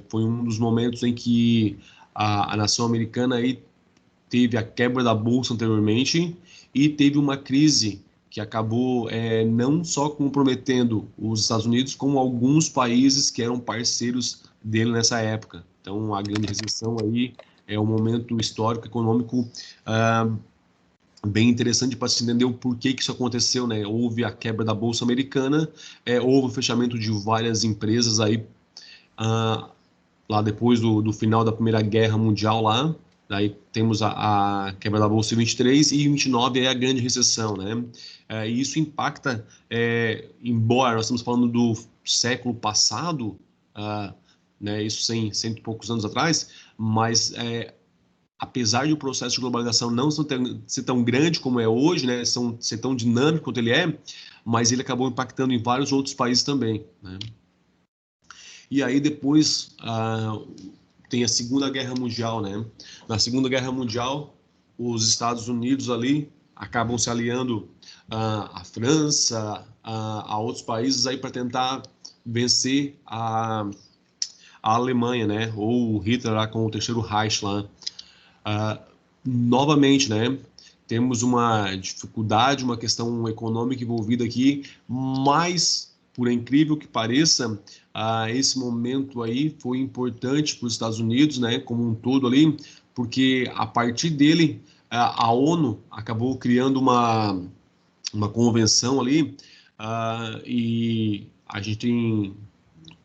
Foi um dos momentos em que a nação americana aí teve a quebra da bolsa anteriormente e teve uma crise que acabou não só comprometendo os Estados Unidos, como alguns países que eram parceiros dele nessa época. Então, a grande recessão aí é um momento histórico, econômico ah, bem interessante para se entender o porquê que isso aconteceu, né? Houve a quebra da bolsa americana, houve o fechamento de várias empresas aí ah, lá depois do final da Primeira Guerra Mundial lá. Daí temos a quebra da Bolsa em 23 e em 29 é a grande recessão, né? E isso impacta, embora nós estamos falando do século passado, né, isso cento e poucos anos atrás, mas apesar de o processo de globalização não ser tão grande como é hoje, né, ser tão dinâmico quanto ele é, mas ele acabou impactando em vários outros países também, né? E aí depois tem a Segunda Guerra Mundial, né? Na Segunda Guerra Mundial, os Estados Unidos ali acabam se aliando à França, a outros países aí para tentar vencer a Alemanha, né? Ou o Hitler lá com o Terceiro Reich lá. Ah, novamente, né? Temos uma dificuldade, uma questão econômica envolvida aqui, mas, por incrível que pareça, esse momento aí foi importante para os Estados Unidos, né, como um todo ali, porque a partir dele, a ONU acabou criando uma convenção ali, e a gente tem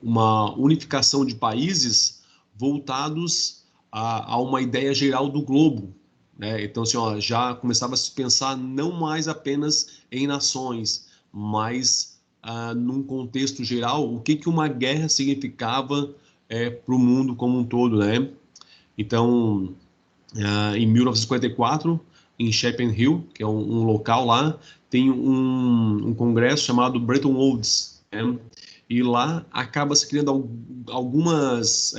uma unificação de países voltados a uma ideia geral do globo, né? Então, assim, ó, já começava a se pensar não mais apenas em nações, mas num contexto geral, o que que uma guerra significava para o mundo como um todo, né? Então, em 1954, em Chapel Hill, que é um local lá, tem um congresso chamado Bretton Woods, né? E lá acaba se criando algumas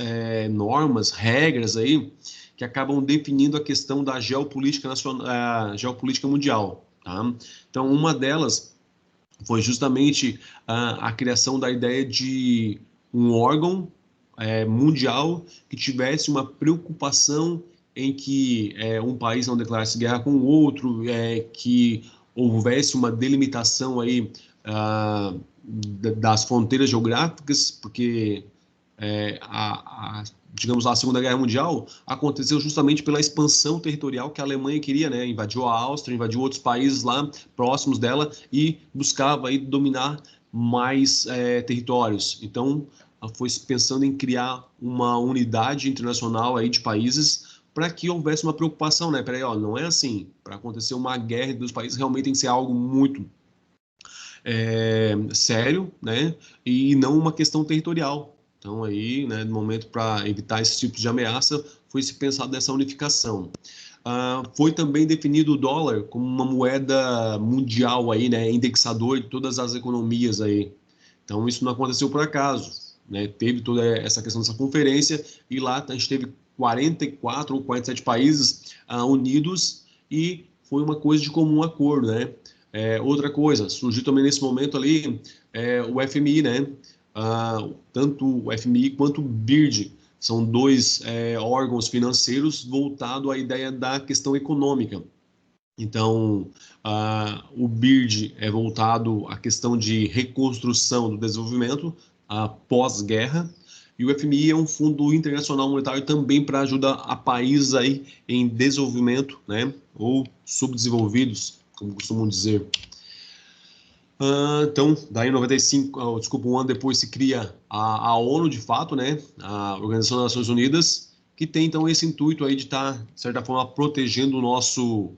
normas, regras aí, que acabam definindo a questão da geopolítica nacional, geopolítica mundial, tá? Então, uma delas foi justamente a criação da ideia de um órgão mundial que tivesse uma preocupação em que um país não declarasse guerra com o outro, que houvesse uma delimitação aí das fronteiras geográficas, porque digamos lá, a Segunda Guerra Mundial aconteceu justamente pela expansão territorial que a Alemanha queria, né? Invadiu a Áustria, invadiu outros países lá próximos dela e buscava aí dominar mais territórios. Então, foi pensando em criar uma unidade internacional aí de países para que houvesse uma preocupação, né? Peraí, ó, não é assim. Para acontecer uma guerra entre os países, realmente tem que ser algo muito sério, né? E não uma questão territorial. Então aí, né, no momento para evitar esses tipos de ameaça, foi se pensado nessa unificação. Foi também definido o dólar como uma moeda mundial aí, né, indexador de todas as economias aí. Então isso não aconteceu por acaso, né? Teve toda essa questão dessa conferência e lá a gente teve 44 ou 47 países unidos e foi uma coisa de comum acordo, né? Outra coisa, surgiu também nesse momento ali o FMI, né? Tanto o FMI quanto o BIRD são dois órgãos financeiros voltados à ideia da questão econômica. Então, o BIRD é voltado à questão de reconstrução do desenvolvimento pós-guerra, e o FMI é um fundo internacional monetário também para ajudar a países aí em desenvolvimento, né, ou subdesenvolvidos, como costumam dizer. Então, daí em 95, desculpa, um ano depois se cria a ONU, de fato, né, a Organização das Nações Unidas, que tem então esse intuito aí de estar, de certa forma, protegendo o nosso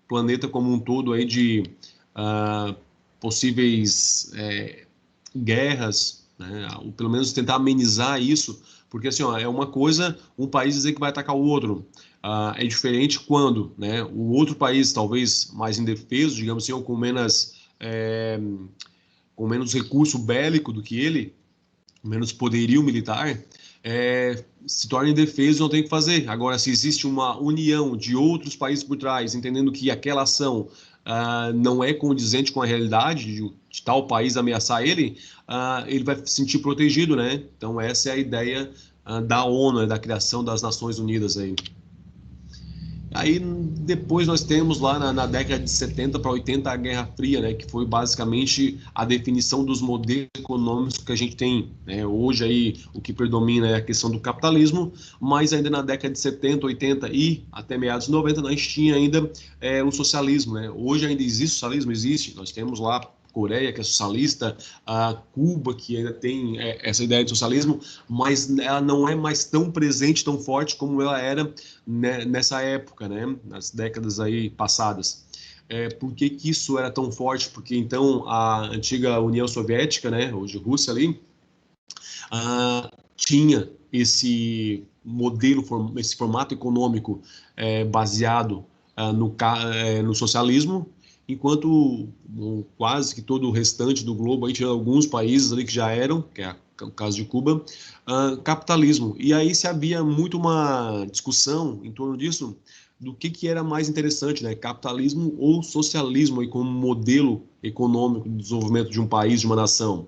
planeta como um todo aí de uh, possíveis guerras, né, ou pelo menos tentar amenizar isso, porque assim, ó, é uma coisa um país dizer que vai atacar o outro, é diferente quando, né, o outro país, talvez mais indefeso, digamos assim, ou com menos recurso bélico do que ele, menos poderio militar, se torna indefeso e não tem o que fazer. Agora, se existe uma união de outros países por trás, entendendo que aquela ação não é condizente com a realidade de tal país ameaçar ele, ele vai se sentir protegido, né? Então essa é a ideia da ONU, né, da criação das Nações Unidas aí. Aí depois nós temos lá na década de 70 para 80 a Guerra Fria, né, que foi basicamente a definição dos modelos econômicos que a gente tem, né? Hoje aí o que predomina é a questão do capitalismo, mas ainda na década de 70, 80 e até meados de 90 nós tinha ainda o socialismo, né? Hoje ainda existe socialismo, existe. Nós temos lá Coreia, que é socialista, a Cuba, que ainda tem essa ideia de socialismo, mas ela não é mais tão presente, tão forte como ela era, né, nessa época, né, nas décadas aí passadas. Por que que isso era tão forte? Porque então a antiga União Soviética, né, hoje Rússia ali, tinha esse modelo, esse formato econômico baseado no socialismo, enquanto quase que todo o restante do globo, aí tinha alguns países ali que já eram, que é o caso de Cuba, capitalismo. E aí se havia muito uma discussão em torno disso, do que era mais interessante, né? Capitalismo ou socialismo aí como modelo econômico de desenvolvimento de um país, de uma nação.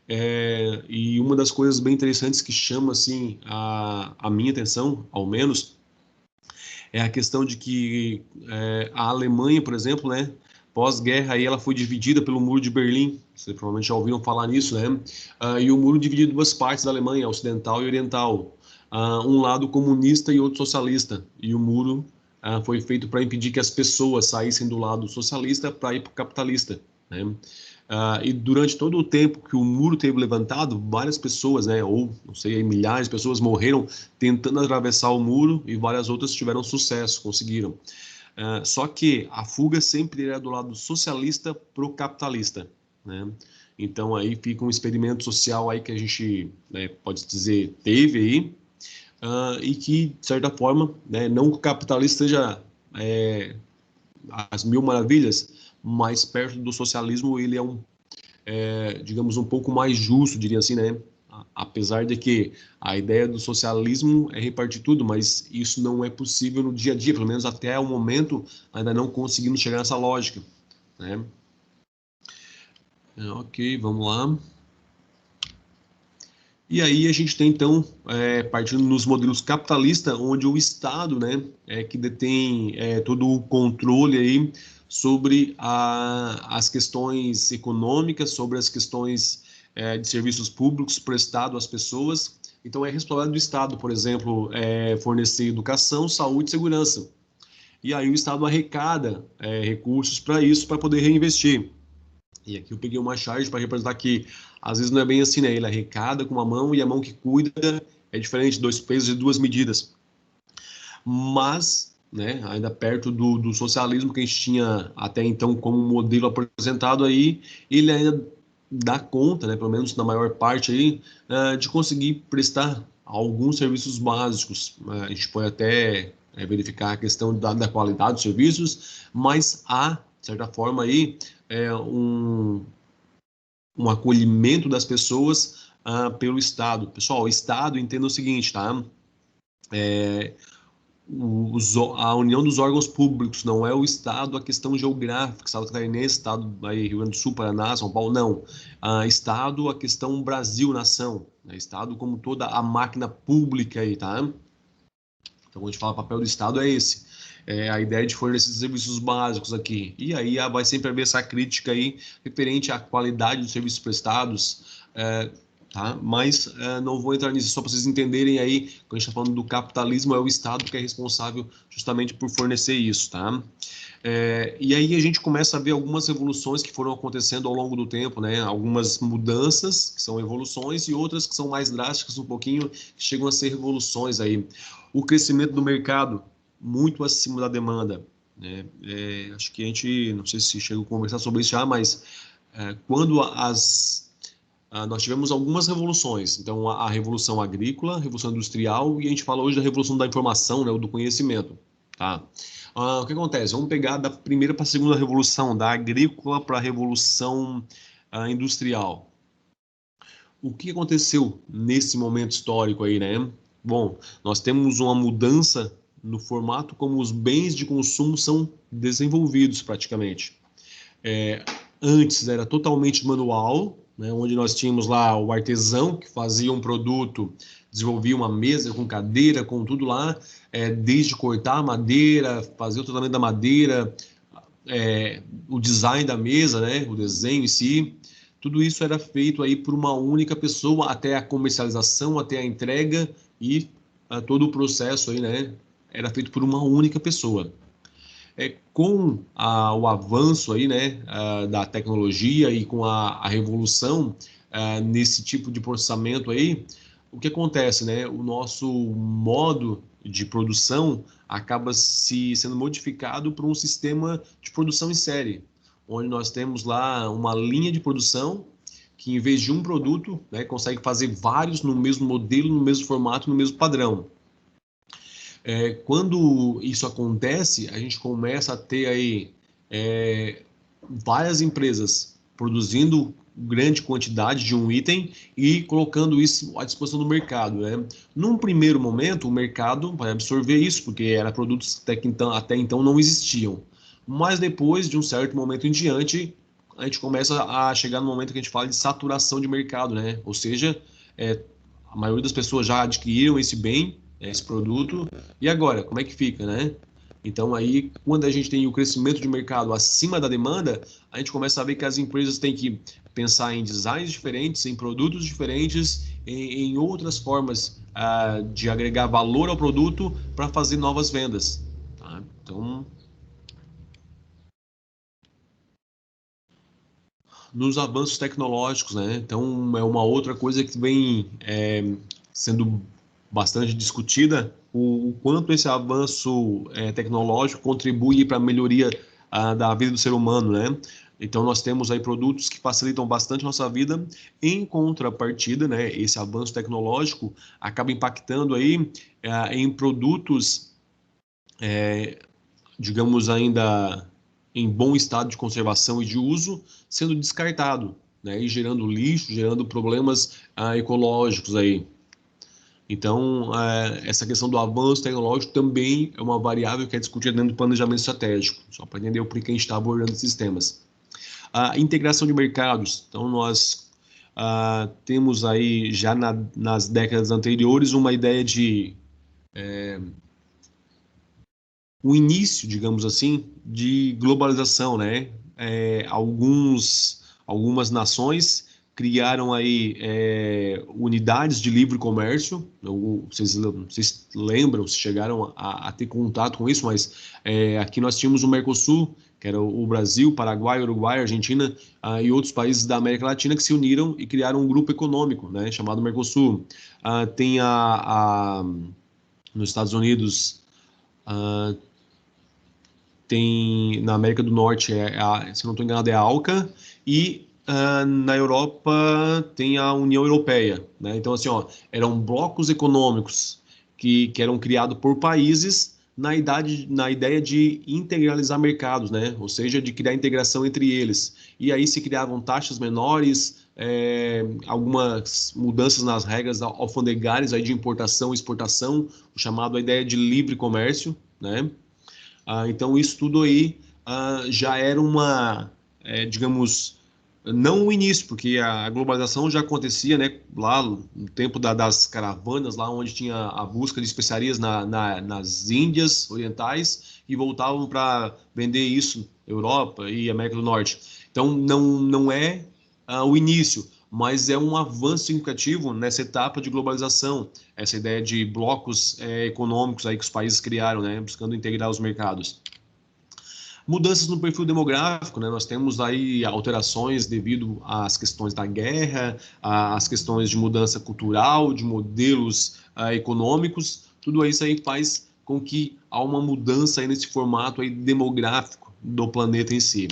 E uma das coisas bem interessantes que chama assim a minha atenção, ao menos, é a questão de que a Alemanha, por exemplo, né, pós-guerra, aí ela foi dividida pelo Muro de Berlim. Vocês provavelmente já ouviram falar nisso, né? E o muro dividiu duas partes da Alemanha, ocidental e oriental. Um lado comunista e outro socialista. E o muro foi feito para impedir que as pessoas saíssem do lado socialista para ir para o capitalista, né? E durante todo o tempo que o muro teve levantado, várias pessoas, né, ou não sei, milhares de pessoas morreram tentando atravessar o muro e várias outras tiveram sucesso, conseguiram. Só que a fuga sempre era do lado socialista para o capitalista, né? Então aí fica um experimento social aí que a gente, né, pode dizer, teve aí, e que, de certa forma, né, não que o capitalista seja as mil maravilhas, mas perto do socialismo ele digamos, um pouco mais justo, diria assim, né? Apesar de que a ideia do socialismo é repartir tudo, mas isso não é possível no dia a dia, pelo menos até o momento ainda não conseguimos chegar nessa lógica, né? Ok, vamos lá. E aí a gente tem então, partindo nos modelos capitalistas, onde o Estado, né, é que detém todo o controle aí sobre as questões econômicas, sobre as questões de serviços públicos prestados às pessoas. Então é responsabilidade do Estado, por exemplo, fornecer educação, saúde e segurança. E aí o Estado arrecada recursos para isso, para poder reinvestir. E aqui eu peguei uma charge para representar que às vezes não é bem assim, né? Ele arrecada com uma mão e a mão que cuida é diferente, dois pesos e duas medidas. Mas, né, ainda perto do socialismo que a gente tinha até então como modelo apresentado aí, ele ainda dá conta, né, pelo menos na maior parte aí, de conseguir prestar alguns serviços básicos. A gente pode até verificar a questão da qualidade dos serviços, mas há, de certa forma aí, um acolhimento das pessoas pelo Estado. Pessoal, o Estado entenda o seguinte, tá? A união dos órgãos públicos não é o Estado, a questão geográfica, Estado catarinense, Estado aí, Rio Grande do Sul, Paraná, São Paulo, não. Estado, a questão Brasil, nação. Né? Estado como toda a máquina pública aí, tá? Então, quando a gente fala papel do Estado, é esse. A ideia de fornecer serviços básicos aqui. E aí vai sempre haver essa crítica aí referente à qualidade dos serviços prestados, tá? Mas não vou entrar nisso, só para vocês entenderem aí, quando a gente está falando do capitalismo, é o Estado que é responsável justamente por fornecer isso, tá? E aí a gente começa a ver algumas revoluções que foram acontecendo ao longo do tempo, né? Algumas mudanças, que são evoluções, e outras que são mais drásticas um pouquinho, que chegam a ser revoluções aí. O crescimento do mercado, muito acima da demanda, né? Acho que a gente, não sei se chegou a conversar sobre isso já, mas quando nós tivemos algumas revoluções. Então, a revolução agrícola, a revolução industrial, e a gente fala hoje da revolução da informação, né, ou do conhecimento, tá? O que acontece? Vamos pegar da primeira para a segunda revolução, da agrícola para a revolução industrial. O que aconteceu nesse momento histórico aí, né? Bom, nós temos uma mudança no formato como os bens de consumo são desenvolvidos praticamente. Antes era totalmente manual, né, onde nós tínhamos lá o artesão que fazia um produto, desenvolvia uma mesa com cadeira, com tudo lá, desde cortar a madeira, fazer o tratamento da madeira, o design da mesa, né, o desenho em si, tudo isso era feito aí por uma única pessoa até a comercialização, até a entrega e todo o processo aí, né, era feito por uma única pessoa. Com o avanço aí, né, da tecnologia e com a revolução nesse tipo de processamento aí, o que acontece, né? O nosso modo de produção acaba se sendo modificado por um sistema de produção em série, onde nós temos lá uma linha de produção que, em vez de um produto, né, consegue fazer vários no mesmo modelo, no mesmo formato, no mesmo padrão. Quando isso acontece, a gente começa a ter aí várias empresas produzindo grande quantidade de um item e colocando isso à disposição do mercado, né? Num primeiro momento, o mercado vai absorver isso, porque eram produtos até então não existiam. Mas depois de um certo momento em diante, a gente começa a chegar no momento que a gente fala de saturação de mercado, né? Ou seja, a maioria das pessoas já adquiriram esse bem, esse produto, e agora, como é que fica, né? Então aí, quando a gente tem o crescimento de mercado acima da demanda, a gente começa a ver que as empresas têm que pensar em designs diferentes, em produtos diferentes, em outras formas de agregar valor ao produto para fazer novas vendas. Tá? Então, nos avanços tecnológicos, né? Então, é uma outra coisa que vem sendo bastante discutida, o quanto esse avanço tecnológico contribui para a melhoria da vida do ser humano, né? Então, nós temos aí produtos que facilitam bastante a nossa vida, em contrapartida, né? Esse avanço tecnológico acaba impactando aí em produtos, digamos, ainda em bom estado de conservação e de uso, sendo descartado, né? E gerando lixo, gerando problemas ecológicos aí. Então, essa questão do avanço tecnológico também é uma variável que é discutida dentro do planejamento estratégico, só para entender o porquê a gente está abordando esses temas. A integração de mercados. Então, nós temos aí, já nas décadas anteriores, uma ideia de o início, digamos assim, de globalização, né? Algumas nações criaram aí unidades de livre comércio. Vocês lembram, se chegaram a ter contato com isso, mas aqui nós tínhamos o Mercosul, que era o Brasil, Paraguai, Uruguai, Argentina e outros países da América Latina que se uniram e criaram um grupo econômico, né, chamado Mercosul. Tem nos Estados Unidos, tem na América do Norte, se não estou enganado, é a ALCA, e na Europa tem a União Europeia, né? Então, assim, ó, eram blocos econômicos que eram criados por países na ideia de integralizar mercados, né? Ou seja, de criar integração entre eles. E aí se criavam taxas menores, algumas mudanças nas regras alfandegárias aí de importação e exportação, o chamado a ideia de livre comércio, né? Então, isso tudo aí já era digamos, não o início, porque a globalização já acontecia, né, lá no tempo das caravanas, lá onde tinha a busca de especiarias nas Índias Orientais e voltavam para vender isso Europa e América do Norte. Então, não é o início, mas é um avanço significativo nessa etapa de globalização, essa ideia de blocos econômicos aí que os países criaram, né, buscando integrar os mercados. Mudanças no perfil demográfico, né? Nós temos aí alterações devido às questões da guerra, às questões de mudança cultural, de modelos econômicos, tudo isso aí faz com que há uma mudança aí nesse formato aí demográfico do planeta em si.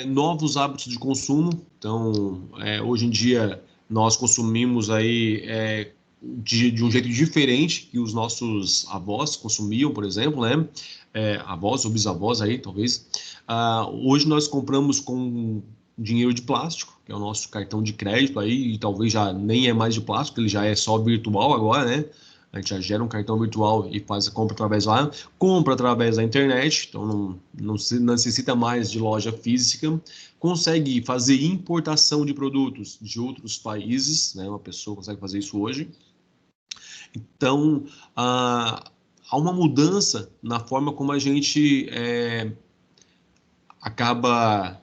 Novos hábitos de consumo, então hoje em dia nós consumimos aí de um jeito diferente que os nossos avós consumiam, por exemplo, né? Avós ou bisavós aí, talvez. Hoje nós compramos com dinheiro de plástico, que é o nosso cartão de crédito aí, e talvez já nem é mais de plástico, ele já é só virtual agora, né? A gente já gera um cartão virtual e faz a compra através lá, compra através da internet, então não necessita mais de loja física, consegue fazer importação de produtos de outros países, né? Uma pessoa consegue fazer isso hoje. Então, há uma mudança na forma como a gente acaba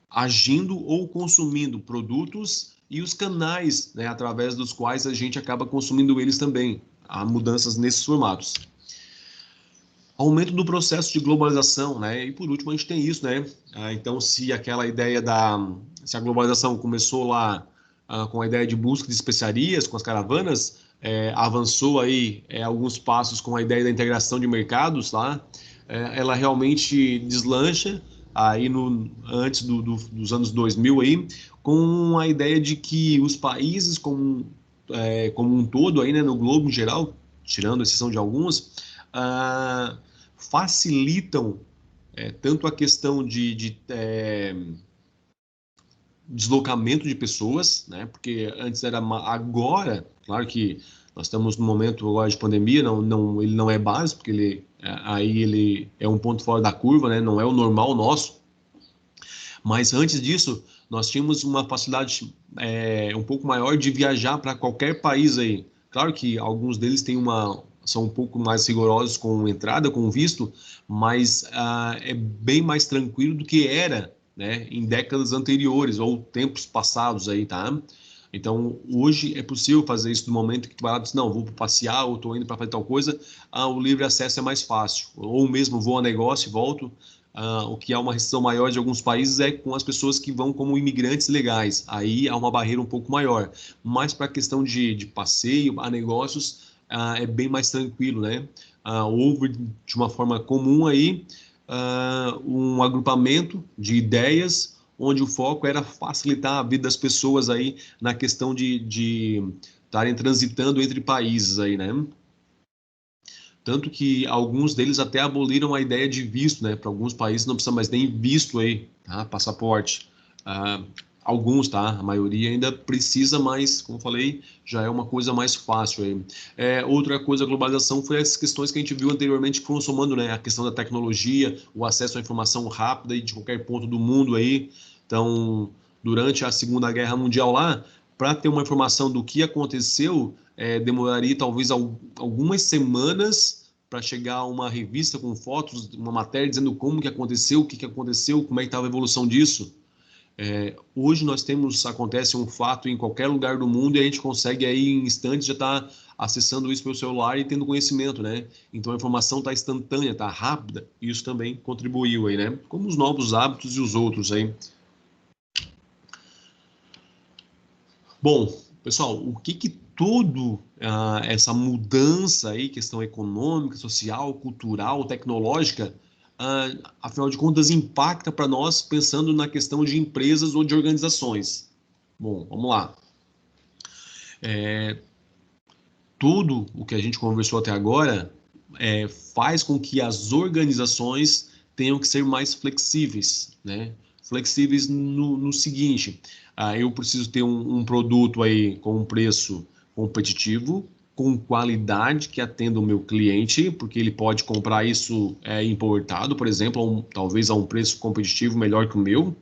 agindo ou consumindo produtos e os canais, né, através dos quais a gente acaba consumindo eles também. Há mudanças nesses formatos. Aumento do processo de globalização, né? E por último a gente tem isso, né? Então, se aquela ideia se a globalização começou lá com a ideia de busca de especiarias, com as caravanas, avançou aí alguns passos com a ideia da integração de mercados, tá? Ela realmente deslancha aí antes dos anos 2000 aí, com a ideia de que os países como um todo aí, né, no globo em geral, tirando a exceção de alguns, facilitam tanto a questão de deslocamento de pessoas, né? Porque antes era agora, claro que nós estamos no momento agora de pandemia, ele não é básico, porque ele é um ponto fora da curva, né? Não é o normal nosso. Mas antes disso, nós tínhamos uma facilidade um pouco maior de viajar para qualquer país aí. Claro que alguns deles são um pouco mais rigorosos com entrada, com visto, mas é bem mais tranquilo do que era, né, em décadas anteriores ou tempos passados aí, tá? Então, hoje é possível fazer isso no momento que tu vai lá e diz, não, vou passear ou estou indo para fazer tal coisa, o livre acesso é mais fácil. Ou mesmo vou a negócio e volto. O que há uma restrição maior de alguns países é com as pessoas que vão como imigrantes legais. Aí há uma barreira um pouco maior. Mas para a questão de passeio a negócios, é bem mais tranquilo, né? Houve de uma forma comum aí um agrupamento de ideias onde o foco era facilitar a vida das pessoas aí na questão de estarem transitando entre países aí, né? Tanto que alguns deles até aboliram a ideia de visto, né? Para alguns países não precisa mais nem visto aí, tá? Passaporte. Alguns, tá? A maioria ainda precisa, mas, como eu falei, já é uma coisa mais fácil aí. Outra coisa, a globalização foi as questões que a gente viu anteriormente que foram somando, né? A questão da tecnologia, o acesso à informação rápida e de qualquer ponto do mundo aí. Então, durante a Segunda Guerra Mundial lá, para ter uma informação do que aconteceu, demoraria talvez algumas semanas para chegar a uma revista com fotos, uma matéria dizendo como que aconteceu, o que aconteceu, como é que estava a evolução disso. Hoje acontece um fato em qualquer lugar do mundo e a gente consegue aí em instantes já estar acessando isso pelo celular e tendo conhecimento, né? Então a informação está instantânea, está rápida, e isso também contribuiu aí, né? Como os novos hábitos e os outros aí. Bom, pessoal, o que tudo essa mudança aí, questão econômica, social, cultural, tecnológica, afinal de contas, impacta para nós pensando na questão de empresas ou de organizações? Bom, vamos lá. Tudo o que a gente conversou até agora faz com que as organizações tenham que ser mais flexíveis, né? Flexíveis no seguinte, eu preciso ter um produto aí com um preço competitivo, com qualidade que atenda o meu cliente, porque ele pode comprar isso importado, por exemplo, talvez a um preço competitivo melhor que o meu.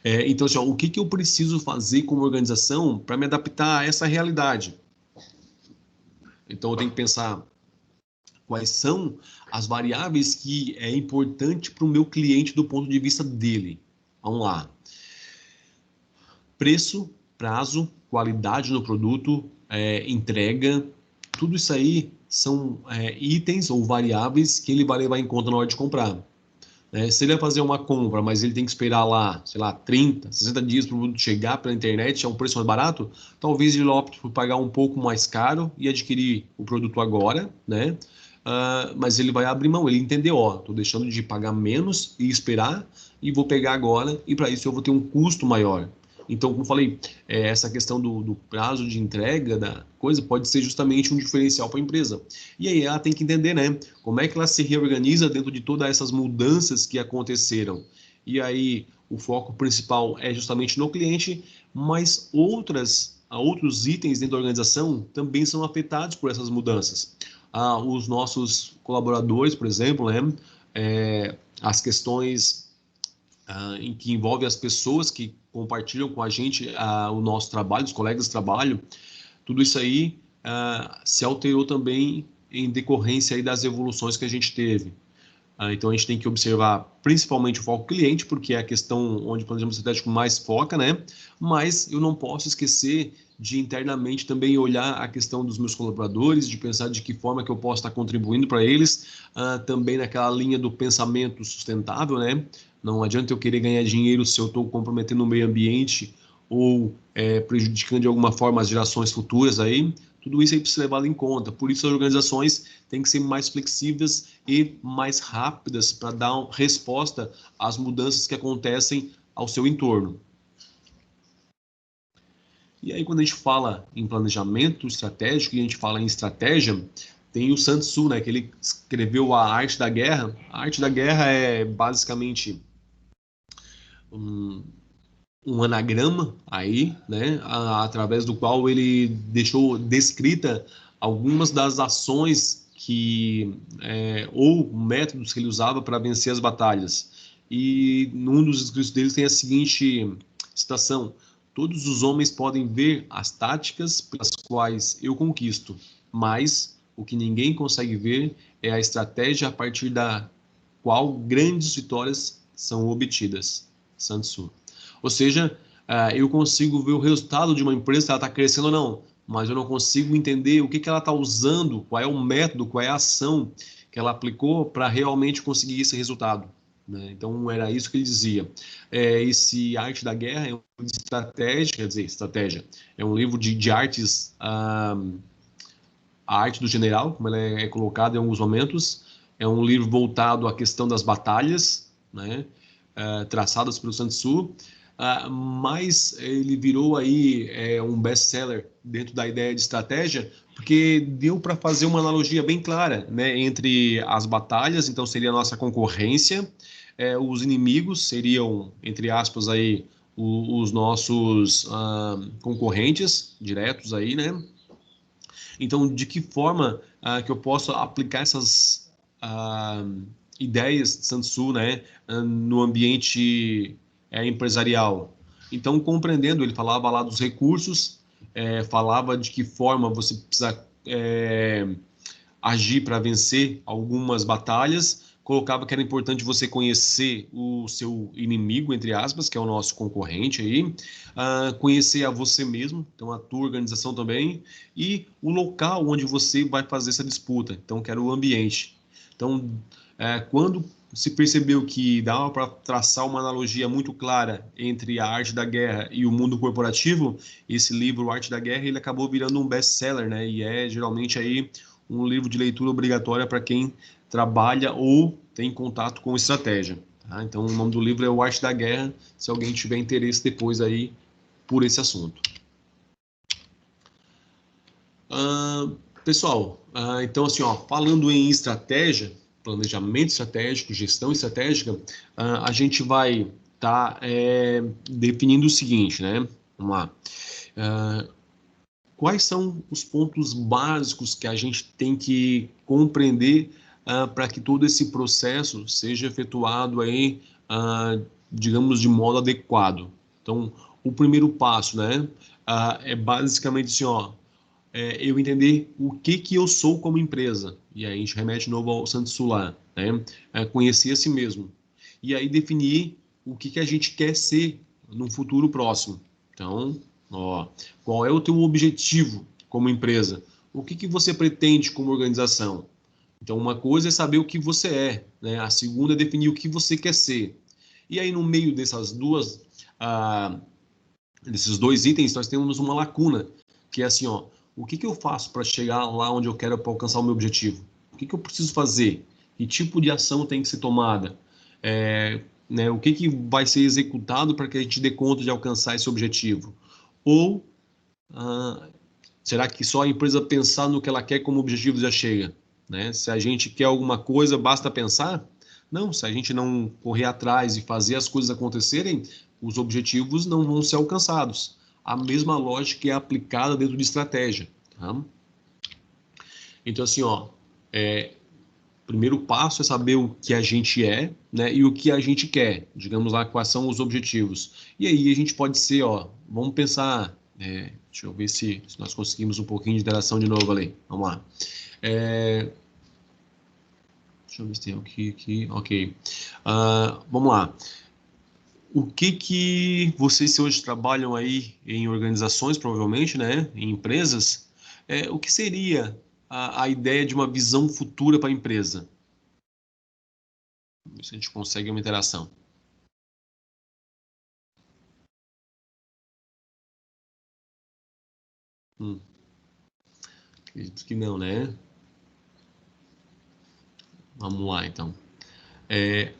Então, assim, o que eu preciso fazer como organização para me adaptar a essa realidade? Então, eu tenho que pensar quais são as variáveis que é importante para o meu cliente do ponto de vista dele. Vamos lá. Preço, prazo, qualidade no produto, entrega, tudo isso aí são itens ou variáveis que ele vai levar em conta na hora de comprar. Se ele vai fazer uma compra, mas ele tem que esperar lá, sei lá, 30, 60 dias para o produto chegar pela internet, é um preço mais barato, talvez ele opte por pagar um pouco mais caro e adquirir o produto agora, né? Mas ele vai abrir mão, ele entendeu, ó, estou deixando de pagar menos e esperar e vou pegar agora e para isso eu vou ter um custo maior. Então, como eu falei, essa questão do prazo de entrega da coisa pode ser justamente um diferencial para a empresa. E aí ela tem que entender, né, como é que ela se reorganiza dentro de todas essas mudanças que aconteceram. E aí o foco principal é justamente no cliente, mas outras outros itens dentro da organização também são afetados por essas mudanças. Os nossos colaboradores, por exemplo, né, as questões em que envolvem as pessoas que compartilham com a gente o nosso trabalho, os colegas de trabalho, tudo isso aí se alterou também em decorrência aí das evoluções que a gente teve. Então, a gente tem que observar principalmente o foco cliente, porque é a questão onde o planejamento estratégico mais foca, né? Mas eu não posso esquecer de internamente também olhar a questão dos meus colaboradores, de pensar de que forma que eu posso estar contribuindo para eles, também naquela linha do pensamento sustentável, né? Não adianta eu querer ganhar dinheiro se eu estou comprometendo o meio ambiente ou prejudicando de alguma forma as gerações futuras aí. Tudo isso aí precisa ser levado em conta. Por isso, as organizações têm que ser mais flexíveis e mais rápidas para dar uma resposta às mudanças que acontecem ao seu entorno. E aí, quando a gente fala em planejamento estratégico e a gente fala em estratégia, tem o Sun Tzu, né, que ele escreveu A Arte da Guerra. A Arte da Guerra é basicamente um anagrama aí, né, através do qual ele deixou descrita algumas das ações que ou métodos que ele usava para vencer as batalhas. E num dos escritos dele tem a seguinte citação: todos os homens podem ver as táticas pelas quais eu conquisto, mas o que ninguém consegue ver é a estratégia a partir da qual grandes vitórias são obtidas. Sun Tzu. Ou seja, eu consigo ver o resultado de uma empresa, se ela está crescendo ou não, mas eu não consigo entender o que ela está usando, qual é o método, qual é a ação que ela aplicou para realmente conseguir esse resultado. Né? Então, era isso que ele dizia. Esse Arte da Guerra é uma estratégia, quer dizer, estratégia, é um livro de artes, a arte do general, como ela é colocada em alguns momentos. É um livro voltado à questão das batalhas, né? Traçadas pelo Sun Tzu, mas ele virou aí um best-seller dentro da ideia de estratégia, porque deu para fazer uma analogia bem clara, né, entre as batalhas, então seria a nossa concorrência, os inimigos seriam, entre aspas, aí, os nossos concorrentes diretos aí, né? Então, de que forma que eu posso aplicar essas ideias de Sun Tzu, né, no ambiente empresarial? Então, compreendendo, ele falava lá dos recursos, falava de que forma você precisa agir para vencer algumas batalhas, colocava que era importante você conhecer o seu inimigo, entre aspas, que é o nosso concorrente aí, conhecer a você mesmo, então a tua organização também, e o local onde você vai fazer essa disputa, então que era o ambiente. Então, quando se percebeu que dava para traçar uma analogia muito clara entre a arte da guerra e o mundo corporativo, esse livro, Arte da Guerra, ele acabou virando um best-seller, né? E é geralmente aí um livro de leitura obrigatória para quem trabalha ou tem contato com estratégia. Tá? Então, o nome do livro é O Arte da Guerra, se alguém tiver interesse depois aí por esse assunto. Pessoal, então assim, falando em estratégia, planejamento estratégico, gestão estratégica, a gente vai estar definindo o seguinte, né? Vamos lá. Quais são os pontos básicos que a gente tem que compreender para que todo esse processo seja efetuado aí, digamos, de modo adequado? Então, o primeiro passo, né, é basicamente assim, eu entender o que eu sou como empresa. E aí a gente remete de novo ao Sun Tzu lá, né? Conhecer a si mesmo. E aí definir o que a gente quer ser no futuro próximo. Então, qual é o teu objetivo como empresa? O que você pretende como organização? Então, uma coisa é saber o que você é, né? A segunda é definir o que você quer ser. E aí, no meio desses dois itens, nós temos uma lacuna, que é assim, o que eu faço para chegar lá onde eu quero para alcançar o meu objetivo? O que eu preciso fazer? Que tipo de ação tem que ser tomada? Né, o que vai ser executado para que a gente dê conta de alcançar esse objetivo? Ou será que só a empresa pensar no que ela quer como objetivo já chega? Né? Se a gente quer alguma coisa, basta pensar? Não, se a gente não correr atrás e fazer as coisas acontecerem, os objetivos não vão ser alcançados. a mesma lógica é aplicada dentro de estratégia. Tá? Então, assim, ó, primeiro passo é saber o que a gente é, né, e o que a gente quer. Digamos lá, quais são os objetivos. E aí a gente pode ser, ó, vamos pensar, deixa eu ver se nós conseguimos um pouquinho de interação de novo ali. Vamos lá. Deixa eu ver se tem aqui, ok. Vamos lá. O que vocês hoje trabalham aí em organizações, provavelmente, né, em empresas, o que seria a ideia de uma visão futura para a empresa? Ver se a gente consegue uma interação. Acredito que não, né? Vamos lá, então.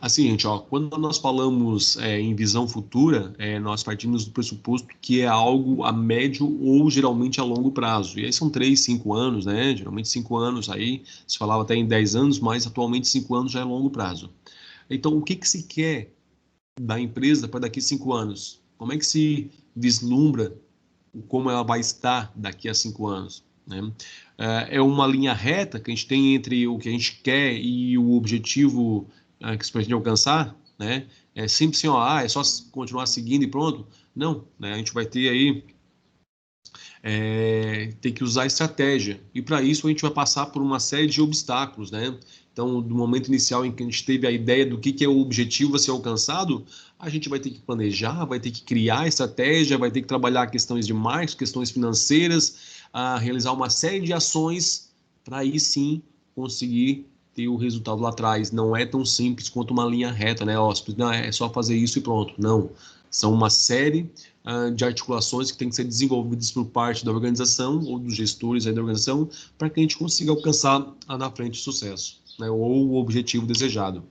Assim, gente, ó, quando nós falamos em visão futura, nós partimos do pressuposto que é algo a médio ou geralmente a longo prazo. E aí são 3, 5 anos, né? Geralmente 5 anos aí, se falava até em 10 anos, mas atualmente 5 anos já é longo prazo. Então, o que se quer da empresa para daqui a 5 anos? Como é que se vislumbra como ela vai estar daqui a 5 anos? Né? É uma linha reta que a gente tem entre o que a gente quer e o objetivo que se pretende alcançar, né? É sempre assim, ó, é só continuar seguindo e pronto. Não, né? A gente vai ter aí, tem que usar estratégia. E para isso a gente vai passar por uma série de obstáculos, né? Então, do momento inicial em que a gente teve a ideia do que é o objetivo a ser alcançado, a gente vai ter que planejar, vai ter que criar estratégia, vai ter que trabalhar questões de marketing, questões financeiras, realizar uma série de ações para aí sim conseguir ter o resultado lá atrás. Não é tão simples quanto uma linha reta, né? Ó, não, é só fazer isso e pronto. Não. São uma série de articulações que têm que ser desenvolvidas por parte da organização ou dos gestores aí da organização para que a gente consiga alcançar lá na frente o sucesso, né, ou o objetivo desejado.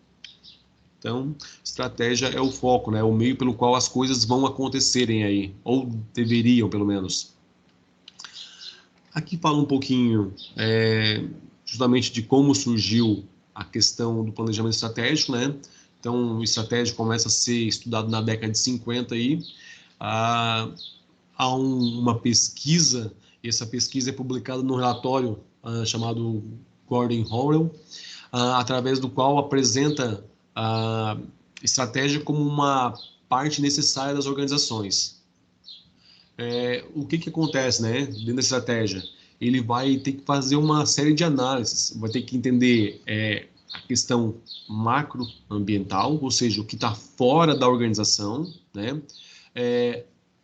Então, estratégia é o foco, né, o meio pelo qual as coisas vão acontecerem aí, ou deveriam, pelo menos. Aqui fala um pouquinho justamente de como surgiu a questão do planejamento estratégico, né? Então, o estratégico começa a ser estudado na década de 50 aí. Há uma pesquisa, e essa pesquisa é publicada num relatório chamado Gordon Howell, através do qual apresenta a estratégia como uma parte necessária das organizações. O que acontece, né, dentro da estratégia? Ele vai ter que fazer uma série de análises, vai ter que entender a questão macroambiental, ou seja, o que está fora da organização, né?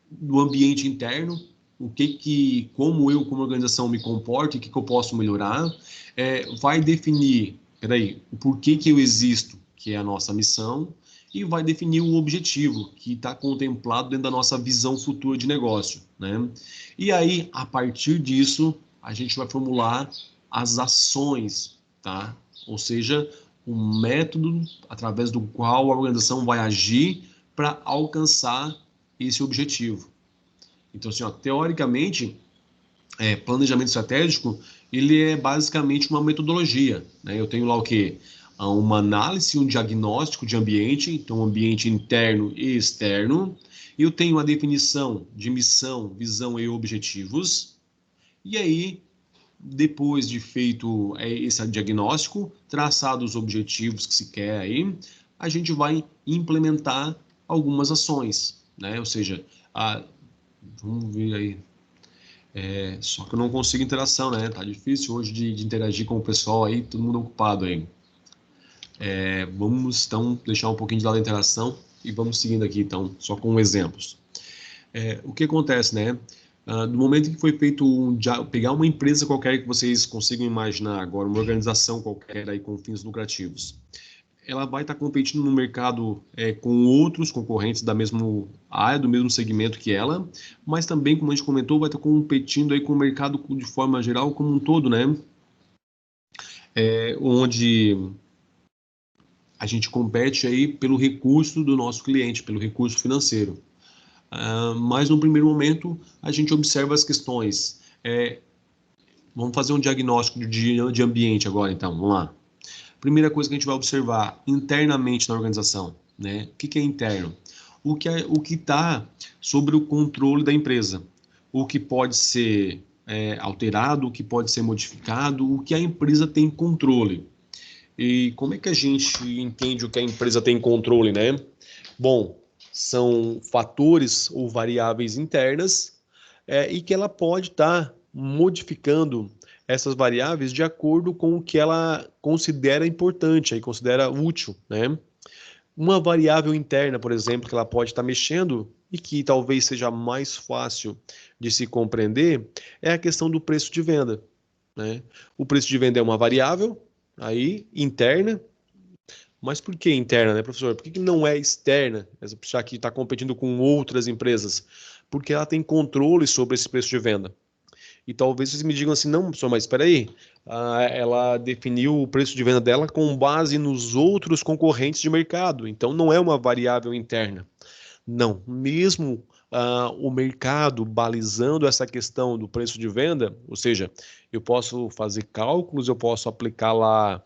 Do ambiente interno, como eu, como organização, me comporto, o que eu posso melhorar, vai definir, o porquê que eu existo, que é a nossa missão, e vai definir o objetivo, que está contemplado dentro da nossa visão futura de negócio, né? E aí, a partir disso, a gente vai formular as ações, tá? Ou seja, o método através do qual a organização vai agir para alcançar esse objetivo. Então, assim, ó, teoricamente, planejamento estratégico, ele é basicamente uma metodologia, né? Eu tenho lá o quê? Uma análise, um diagnóstico de ambiente, então ambiente interno e externo. Eu tenho a definição de missão, visão e objetivos. E aí, depois de feito esse diagnóstico, traçados os objetivos que se quer aí, a gente vai implementar algumas ações, né? Ou seja, vamos ver aí. Só que eu não consigo interação, né? Tá difícil hoje de interagir com o pessoal aí, todo mundo ocupado aí. Vamos então deixar um pouquinho de lado a interação e vamos seguindo aqui então, só com exemplos. O que acontece, né? No momento que foi feito pegar uma empresa qualquer que vocês consigam imaginar agora, uma organização qualquer aí com fins lucrativos, ela vai estar competindo no mercado com outros concorrentes da mesma área, do mesmo segmento que ela, mas também, como a gente comentou, vai estar competindo aí com o mercado de forma geral como um todo, né? Onde a gente compete aí pelo recurso do nosso cliente, pelo recurso financeiro. Mas no primeiro momento a gente observa as questões. Vamos fazer um diagnóstico de ambiente agora, então, vamos lá. Primeira coisa que a gente vai observar internamente na organização, né? O que é interno? o que está sobre o controle da empresa, o que pode ser alterado, o que pode ser modificado, o que a empresa tem controle. E como é que a gente entende o que a empresa tem controle, né? Bom, são fatores ou variáveis internas e que ela pode estar modificando essas variáveis de acordo com o que ela considera importante e considera útil, né? Uma variável interna, por exemplo, que ela pode estar mexendo e que talvez seja mais fácil de se compreender é a questão do preço de venda, né? O preço de venda é uma variável aí interna, mas por que interna, né, professor? Por que não é externa, já que está competindo com outras empresas? Porque ela tem controle sobre esse preço de venda. E talvez vocês me digam assim, não, professor, mas espera aí, ela definiu o preço de venda dela com base nos outros concorrentes de mercado, então não é uma variável interna. Não, mesmo o mercado balizando essa questão do preço de venda, ou seja, eu posso fazer cálculos, eu posso aplicar lá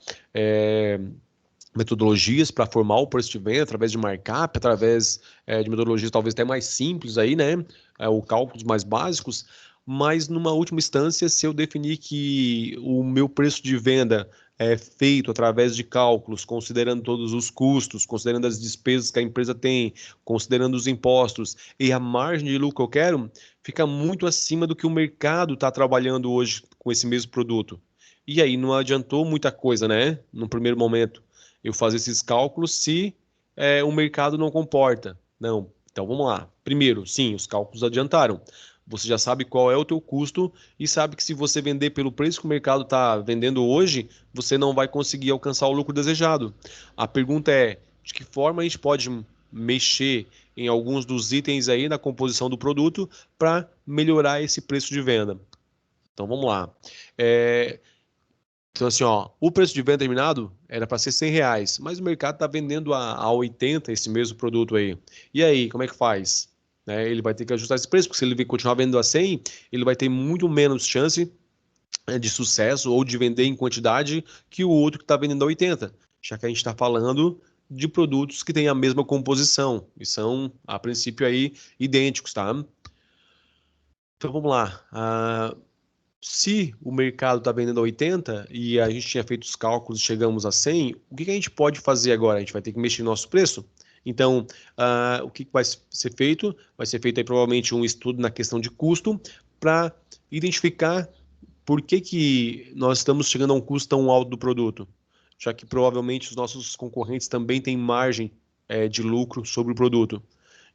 metodologias para formar o preço de venda através de markup, através de metodologias talvez até mais simples aí, né? Ou cálculos mais básicos, mas numa última instância, se eu definir que o meu preço de venda é feito através de cálculos, considerando todos os custos, considerando as despesas que a empresa tem, considerando os impostos e a margem de lucro que eu quero, fica muito acima do que o mercado está trabalhando hoje com esse mesmo produto. E aí não adiantou muita coisa, né? No primeiro momento eu fazer esses cálculos se o mercado não comporta. Não. Então vamos lá. Primeiro, sim, os cálculos adiantaram. Você já sabe qual é o teu custo e sabe que se você vender pelo preço que o mercado está vendendo hoje, você não vai conseguir alcançar o lucro desejado. A pergunta é, de que forma a gente pode mexer em alguns dos itens aí na composição do produto para melhorar esse preço de venda? Então vamos lá. Então, assim, ó, o preço de venda terminado era para ser R$ 100, mas o mercado está vendendo a 80 esse mesmo produto aí. E aí, como é que faz? Né, ele vai ter que ajustar esse preço, porque se ele continuar vendendo a 100, ele vai ter muito menos chance de sucesso ou de vender em quantidade que o outro que está vendendo a 80, já que a gente está falando de produtos que têm a mesma composição e são, a princípio, aí idênticos, tá? Então, vamos lá. Se o mercado está vendendo a 80 e a gente tinha feito os cálculos e chegamos a 100, o que a gente pode fazer agora? A gente vai ter que mexer no nosso preço? Então, o que vai ser feito? Vai ser feito aí provavelmente um estudo na questão de custo para identificar por que nós estamos chegando a um custo tão alto do produto, já que provavelmente os nossos concorrentes também têm margem de lucro sobre o produto.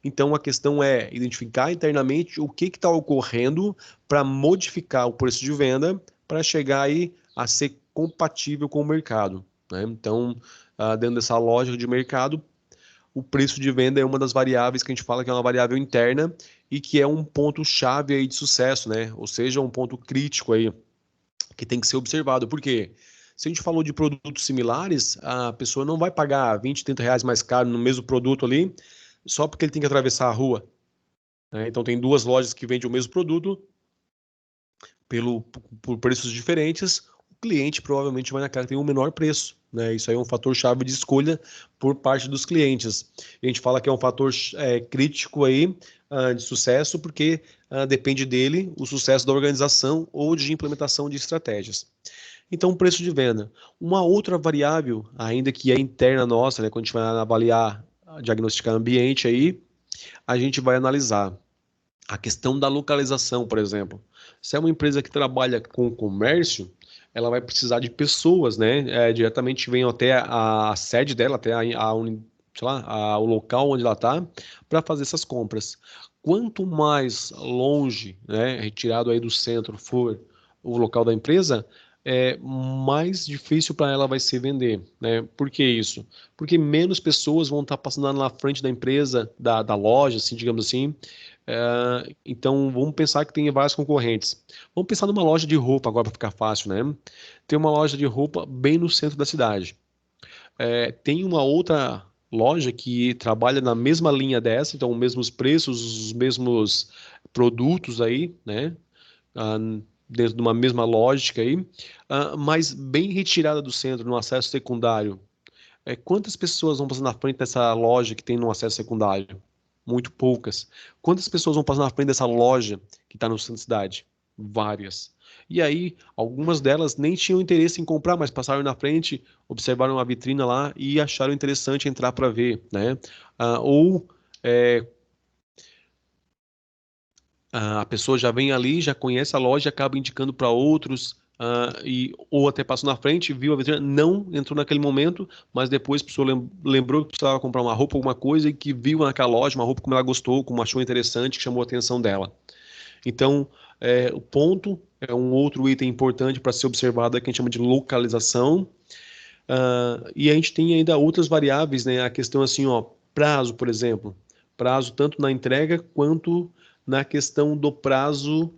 Então a questão é identificar internamente o que está ocorrendo para modificar o preço de venda para chegar aí a ser compatível com o mercado, né? Então, dentro dessa lógica de mercado, o preço de venda é uma das variáveis que a gente fala que é uma variável interna e que é um ponto-chave aí de sucesso, né? Ou seja, um ponto crítico aí que tem que ser observado. Por quê? Se a gente falou de produtos similares, a pessoa não vai pagar 20, 30 reais mais caro no mesmo produto ali, só porque ele tem que atravessar a rua, né? Então tem duas lojas que vendem o mesmo produto por preços diferentes, o cliente provavelmente vai naquela que tem um menor preço, né? Isso aí é um fator chave de escolha por parte dos clientes. A gente fala que é um fator crítico aí de sucesso, porque depende dele o sucesso da organização ou de implementação de estratégias. Então, preço de venda. Uma outra variável, ainda que é interna nossa, né, quando a gente vai avaliar, diagnosticar ambiente aí, a gente vai analisar a questão da localização, por exemplo. Se é uma empresa que trabalha com comércio, ela vai precisar de pessoas, né? Diretamente vem até a sede dela, até sei lá, o local onde ela está, para fazer essas compras. Quanto mais longe, né, retirado aí do centro for o local da empresa, mais difícil para ela vai ser vender, né? Por que isso? Porque menos pessoas vão estar passando lá na frente da empresa, da loja, assim, digamos assim. Então, vamos pensar que tem vários concorrentes. Vamos pensar numa loja de roupa agora para ficar fácil, né? Tem uma loja de roupa bem no centro da cidade. Tem uma outra loja que trabalha na mesma linha dessa, então os mesmos preços, os mesmos produtos aí, né? Ah, dentro de uma mesma lógica aí, mas bem retirada do centro, no acesso secundário. Quantas pessoas vão passar na frente dessa loja que tem no acesso secundário? Muito poucas. Quantas pessoas vão passar na frente dessa loja que está no centro da cidade? Várias. E aí, algumas delas nem tinham interesse em comprar, mas passaram na frente, observaram a vitrina lá e acharam interessante entrar para ver, né? Ou é, a pessoa já vem ali, já conhece a loja, acaba indicando para outros, ou até passou na frente, viu a vitrine, não entrou naquele momento, mas depois a pessoa lembrou que precisava comprar uma roupa, alguma coisa, e que viu naquela loja uma roupa como ela gostou, como achou interessante, que chamou a atenção dela. Então, o ponto é um outro item importante para ser observado, que a gente chama de localização. E a gente tem ainda outras variáveis, né? A questão assim, ó, prazo, por exemplo. Prazo tanto na entrega quanto na questão do prazo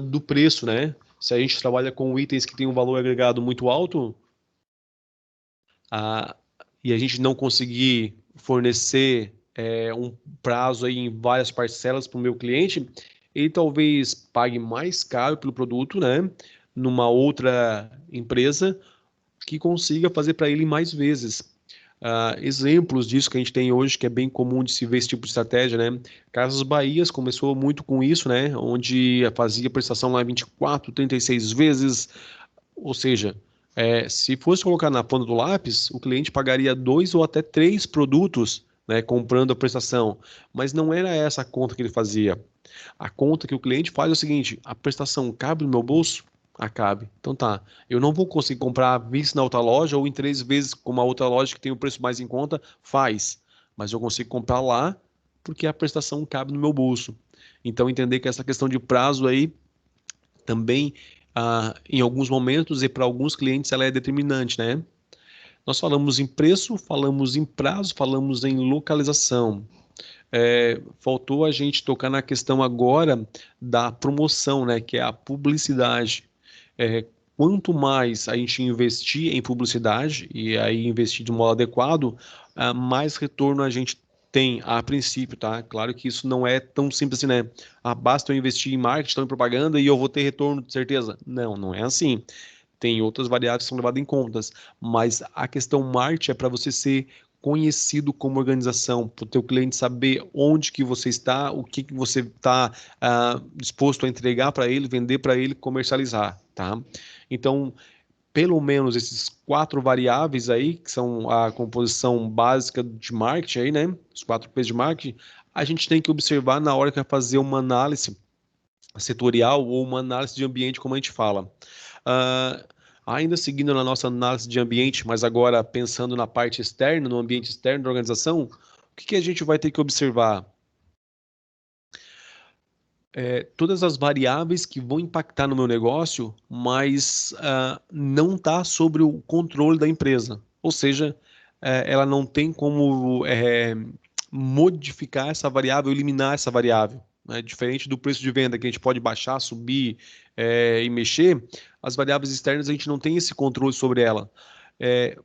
do preço, né? Se a gente trabalha com itens que têm um valor agregado muito alto, ah, e a gente não conseguir fornecer um prazo aí em várias parcelas para o meu cliente, ele talvez pague mais caro pelo produto, né? Numa outra empresa que consiga fazer para ele mais vezes. Exemplos disso que a gente tem hoje, que é bem comum de se ver esse tipo de estratégia, né? Casas Bahias começou muito com isso, né? Onde fazia prestação lá 24, 36 vezes, ou seja, se fosse colocar na ponta do lápis, o cliente pagaria dois ou até três produtos, né, comprando a prestação, mas não era essa a conta que ele fazia. A conta que o cliente faz é o seguinte: a prestação cabe no meu bolso? Cabe. Então tá, eu não vou conseguir comprar à vista na outra loja ou em três vezes com uma outra loja que tem o preço mais em conta, faz. Mas eu consigo comprar lá porque a prestação cabe no meu bolso. Então entender que essa questão de prazo aí também, em alguns momentos e para alguns clientes, ela é determinante, né? Nós falamos em preço, falamos em prazo, falamos em localização. Faltou a gente tocar na questão agora da promoção, né, que é a publicidade. Quanto mais a gente investir em publicidade e aí investir de modo adequado, mais retorno a gente tem a princípio, tá? Claro que isso não é tão simples assim, né? Basta eu investir em marketing, em propaganda e eu vou ter retorno de certeza. Não, não é assim. Tem outras variáveis que são levadas em contas, mas a questão marketing é para você ser conhecido como organização, para o teu cliente saber onde que você está, o que que você está disposto a entregar para ele, vender para ele, comercializar, tá? Então, pelo menos esses quatro variáveis aí, que são a composição básica de marketing aí, né? Os quatro P's de marketing, a gente tem que observar na hora que vai fazer uma análise setorial ou uma análise de ambiente, como a gente fala. Uh, Ainda seguindo na nossa análise de ambiente, mas agora pensando na parte externa, no ambiente externo da organização, o que que a gente vai ter que observar? Todas as variáveis que vão impactar no meu negócio, mas não está sobre o controle da empresa. Ou seja, ela não tem como modificar essa variável, eliminar essa variável. Né? Diferente do preço de venda, que a gente pode baixar, subir e mexer, as variáveis externas a gente não tem esse controle sobre ela.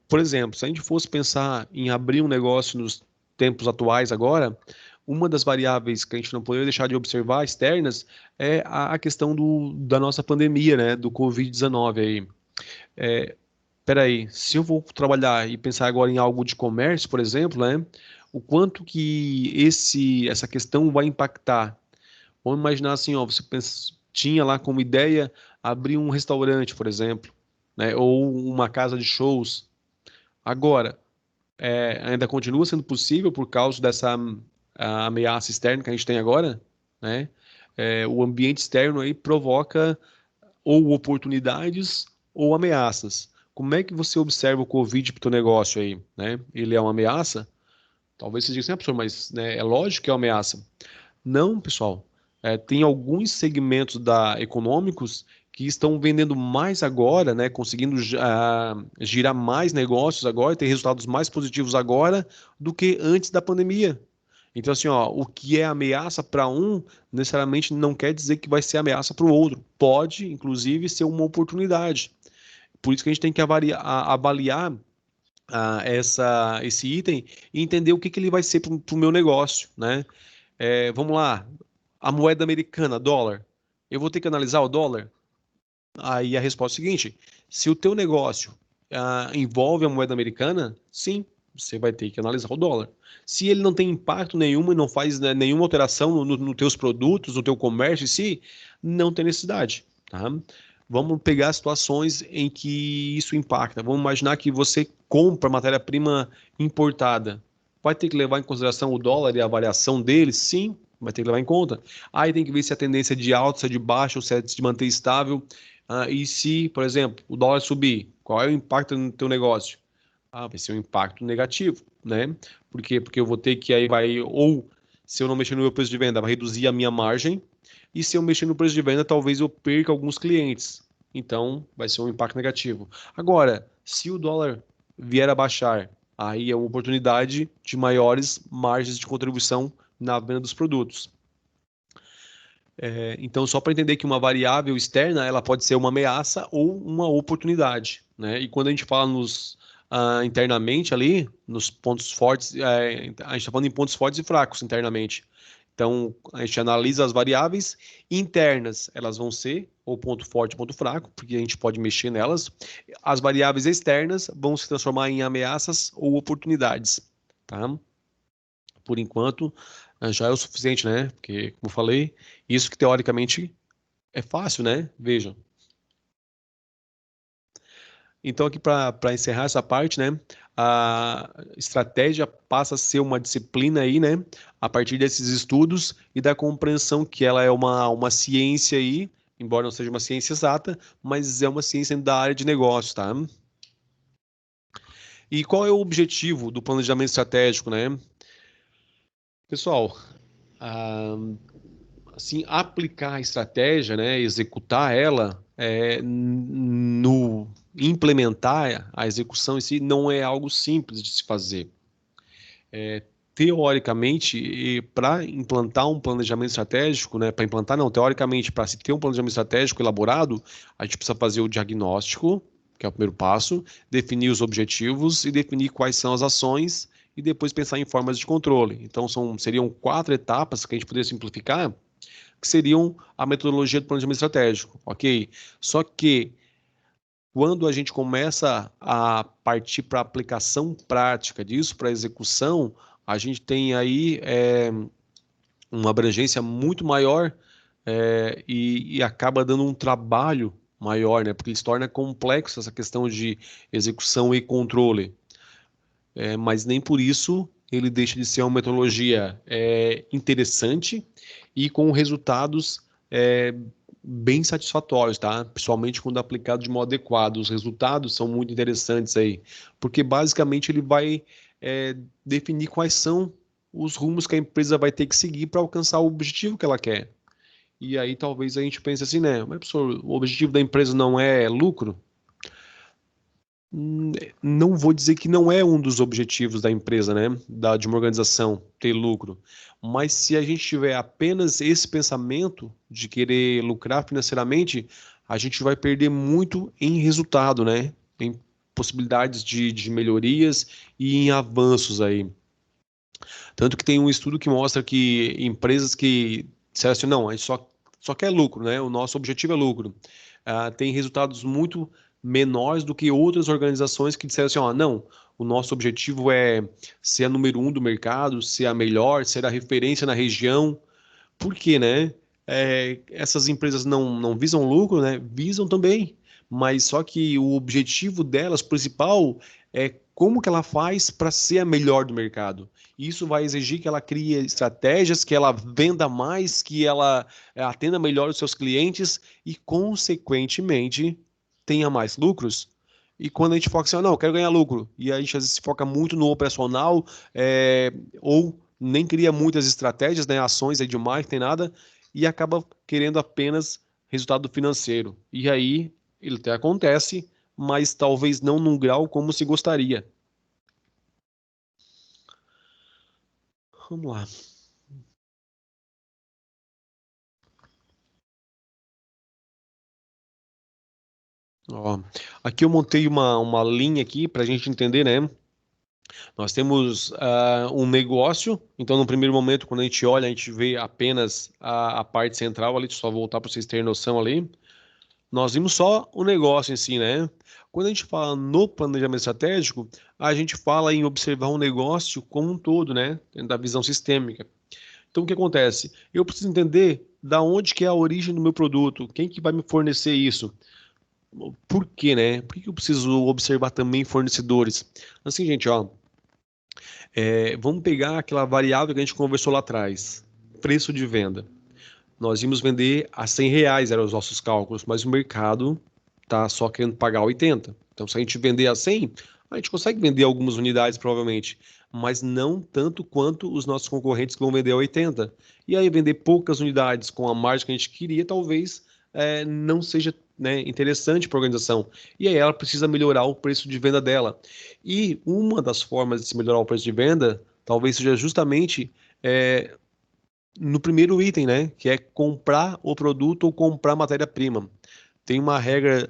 Por exemplo, se a gente fosse pensar em abrir um negócio nos tempos atuais agora, uma das variáveis que a gente não poderia deixar de observar externas é a questão da nossa pandemia, né, do Covid-19 aí. Peraí, se eu vou trabalhar e pensar agora em algo de comércio, por exemplo, né, o quanto que essa questão vai impactar? Vamos imaginar assim, ó, você tinha lá como ideia abrir um restaurante, por exemplo, né, ou uma casa de shows. Agora, ainda continua sendo possível por causa dessa ameaça externa que a gente tem agora, né? O ambiente externo aí provoca ou oportunidades ou ameaças. Como é que você observa o Covid para o teu negócio aí, né? Ele é uma ameaça? Talvez você diga assim, professor, mas né, é lógico que é uma ameaça. Não, pessoal. Tem alguns segmentos econômicos que estão vendendo mais agora, né, conseguindo girar mais negócios agora, ter resultados mais positivos agora do que antes da pandemia. Então, assim, ó, o que é ameaça para um, necessariamente não quer dizer que vai ser ameaça para o outro. Pode, inclusive, ser uma oportunidade. Por isso que a gente tem que avaliar esse item e entender o que, que ele vai ser para o meu negócio, né? Vamos lá, a moeda americana, dólar. Eu vou ter que analisar o dólar? Aí a resposta é a seguinte: se o teu negócio envolve a moeda americana, sim, você vai ter que analisar o dólar. Se ele não tem impacto nenhum e não faz, né, nenhuma alteração nos teus produtos, no teu comércio em si, não tem necessidade, tá? Vamos pegar situações em que isso impacta. Vamos imaginar que você compra matéria-prima importada. Vai ter que levar em consideração o dólar e a variação dele? Sim, vai ter que levar em conta. Aí tem que ver se a tendência é de alta, se é de baixa, ou se é de manter estável. E se, por exemplo, o dólar subir, qual é o impacto no teu negócio? Vai ser um impacto negativo, né? Por quê? Porque eu vou ter que aí vai, ou se eu não mexer no meu preço de venda, vai reduzir a minha margem, e se eu mexer no preço de venda, talvez eu perca alguns clientes. Então, vai ser um impacto negativo. Agora, se o dólar vier a baixar, aí é uma oportunidade de maiores margens de contribuição na venda dos produtos. Então, só para entender que uma variável externa, ela pode ser uma ameaça ou uma oportunidade, né? E quando a gente fala internamente ali, nos pontos fortes, a gente está falando em pontos fortes e fracos internamente. Então, a gente analisa as variáveis internas, elas vão ser ou ponto forte ou ponto fraco, porque a gente pode mexer nelas. As variáveis externas vão se transformar em ameaças ou oportunidades, tá? Por enquanto, já é o suficiente, né? Porque, como eu falei, isso que teoricamente é fácil, né? Vejam. Então, aqui para encerrar essa parte, né? A estratégia passa a ser uma disciplina aí, né? A partir desses estudos e da compreensão que ela é uma ciência aí, embora não seja uma ciência exata, mas é uma ciência da área de negócios, tá? E qual é o objetivo do planejamento estratégico, né? Pessoal, ah, assim, aplicar a estratégia, né, executar ela, no implementar a execução em si não é algo simples de se fazer. Teoricamente, para implantar um planejamento estratégico, né, para implantar não, teoricamente, para se ter um planejamento estratégico elaborado, a gente precisa fazer o diagnóstico, que é o primeiro passo, definir os objetivos e definir quais são as ações e depois pensar em formas de controle. Então, seriam 4 etapas que a gente poderia simplificar, que seriam a metodologia do planejamento estratégico, ok? Só que quando a gente começa a partir para a aplicação prática disso, para a execução, a gente tem aí uma abrangência muito maior e acaba dando um trabalho maior, né? Porque se torna complexo essa questão de execução e controle. Mas nem por isso ele deixa de ser uma metodologia interessante e com resultados é, bem satisfatórios, tá? Principalmente quando aplicado de modo adequado. Os resultados são muito interessantes aí, porque basicamente ele vai definir quais são os rumos que a empresa vai ter que seguir para alcançar o objetivo que ela quer. E aí talvez a gente pense assim, né? Mas, professor, o objetivo da empresa não é lucro? Não vou dizer que não é um dos objetivos da empresa, né, de uma organização, ter lucro, mas se a gente tiver apenas esse pensamento de querer lucrar financeiramente, a gente vai perder muito em resultado, né, em possibilidades de melhorias e em avanços aí. Tanto que tem um estudo que mostra que empresas que disseram assim, não, a gente só quer lucro, né, o nosso objetivo é lucro, tem resultados muito menores do que outras organizações que disseram assim, ó, não, o nosso objetivo é ser a número 1 do mercado, ser a melhor, ser a referência na região. Por quê, né? Essas empresas não visam lucro, né? Visam também, mas só que o objetivo delas principal é como que ela faz para ser a melhor do mercado. Isso vai exigir que ela crie estratégias, que ela venda mais, que ela atenda melhor os seus clientes e, consequentemente, tenha mais lucros. E quando a gente foca assim, não, eu quero ganhar lucro, e a gente às vezes se foca muito no operacional, ou nem cria muitas estratégias, né, ações aí de marketing, nada, e acaba querendo apenas resultado financeiro. E aí ele até acontece, mas talvez não num grau como se gostaria. Vamos lá. Ó, aqui eu montei uma linha aqui para a gente entender, né? Nós temos um negócio, então no primeiro momento, quando a gente olha, a gente vê apenas a parte central ali, deixa eu só voltar para vocês terem noção ali. Nós vimos só o negócio em si, né? Quando a gente fala no planejamento estratégico, a gente fala em observar um negócio como um todo, né? Dentro da visão sistêmica. Então, o que acontece? Eu preciso entender da onde que é a origem do meu produto, quem que vai me fornecer isso. Por quê, né? Por que eu preciso observar também fornecedores? Assim, gente, ó, vamos pegar aquela variável que a gente conversou lá atrás, preço de venda. Nós íamos vender a R$ 100, eram os nossos cálculos, mas o mercado tá só querendo pagar 80. Então, se a gente vender a 100, a gente consegue vender algumas unidades, provavelmente, mas não tanto quanto os nossos concorrentes que vão vender a 80. E aí, vender poucas unidades com a margem que a gente queria, talvez não seja, né, interessante para a organização. E aí, ela precisa melhorar o preço de venda dela. E uma das formas de se melhorar o preço de venda, talvez seja justamente no primeiro item, né? Que é comprar o produto ou comprar matéria-prima. Tem uma regra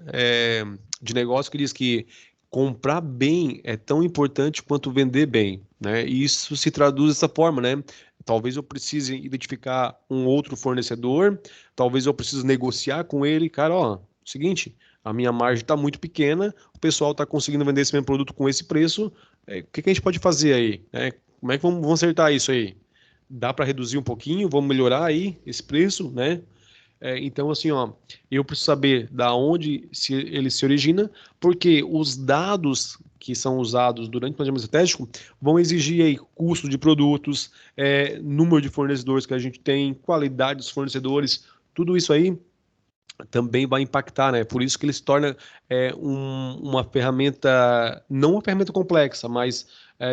de negócio que diz que comprar bem é tão importante quanto vender bem, né? E isso se traduz dessa forma, né? Talvez eu precise identificar um outro fornecedor, talvez eu precise negociar com ele, cara, ó, seguinte, a minha margem está muito pequena, o pessoal está conseguindo vender esse mesmo produto com esse preço, o que que a gente pode fazer aí, né? Como é que vamos acertar isso aí? Dá para reduzir um pouquinho, vamos melhorar aí esse preço, né? Então, assim, ó, eu preciso saber da onde ele se origina, porque os dados que são usados durante o planejamento estratégico vão exigir aí custo de produtos, número de fornecedores que a gente tem, qualidade dos fornecedores, tudo isso aí também vai impactar, né? Por isso que ele se torna uma ferramenta, não uma ferramenta complexa, mas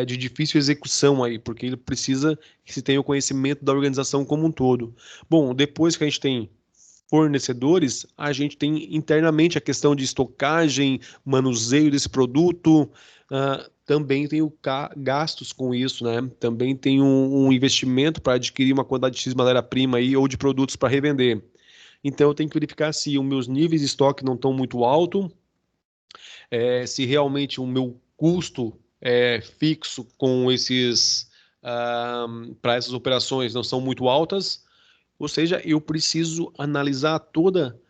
de difícil execução aí, porque ele precisa que se tenha o conhecimento da organização como um todo. Bom, depois que a gente tem fornecedores, a gente tem internamente a questão de estocagem, manuseio desse produto, também tem gastos com isso, né? Também tem um investimento para adquirir uma quantidade de X matéria-prima aí ou de produtos para revender. Então eu tenho que verificar se os meus níveis de estoque não estão muito altos, se realmente o meu custo fixo com esses para essas operações não são muito altas, ou seja, eu preciso analisar toda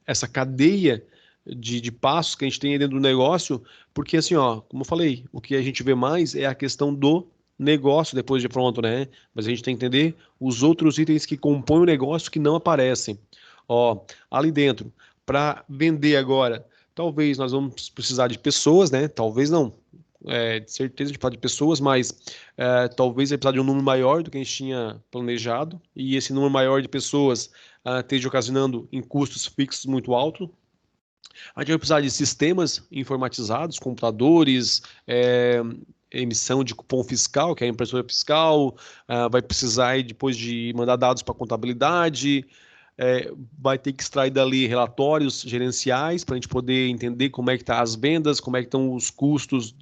essa cadeia de passos que a gente tem dentro do negócio, porque assim, ó, como eu falei, o que a gente vê mais é a questão do negócio depois de pronto, né? Mas a gente tem que entender os outros itens que compõem o negócio que não aparecem. Ó, ali dentro, para vender agora, talvez nós vamos precisar de pessoas, né? Talvez não. De certeza a gente precisa de pessoas, mas talvez ele precisar de um número maior do que a gente tinha planejado, e esse número maior de pessoas esteja ocasionando em custos fixos muito altos. A gente vai precisar de sistemas informatizados, computadores, emissão de cupom fiscal, que é a impressora fiscal, vai precisar aí, depois de mandar dados para a contabilidade, vai ter que extrair dali relatórios gerenciais para a gente poder entender como é que estão as vendas, como é que estão os custos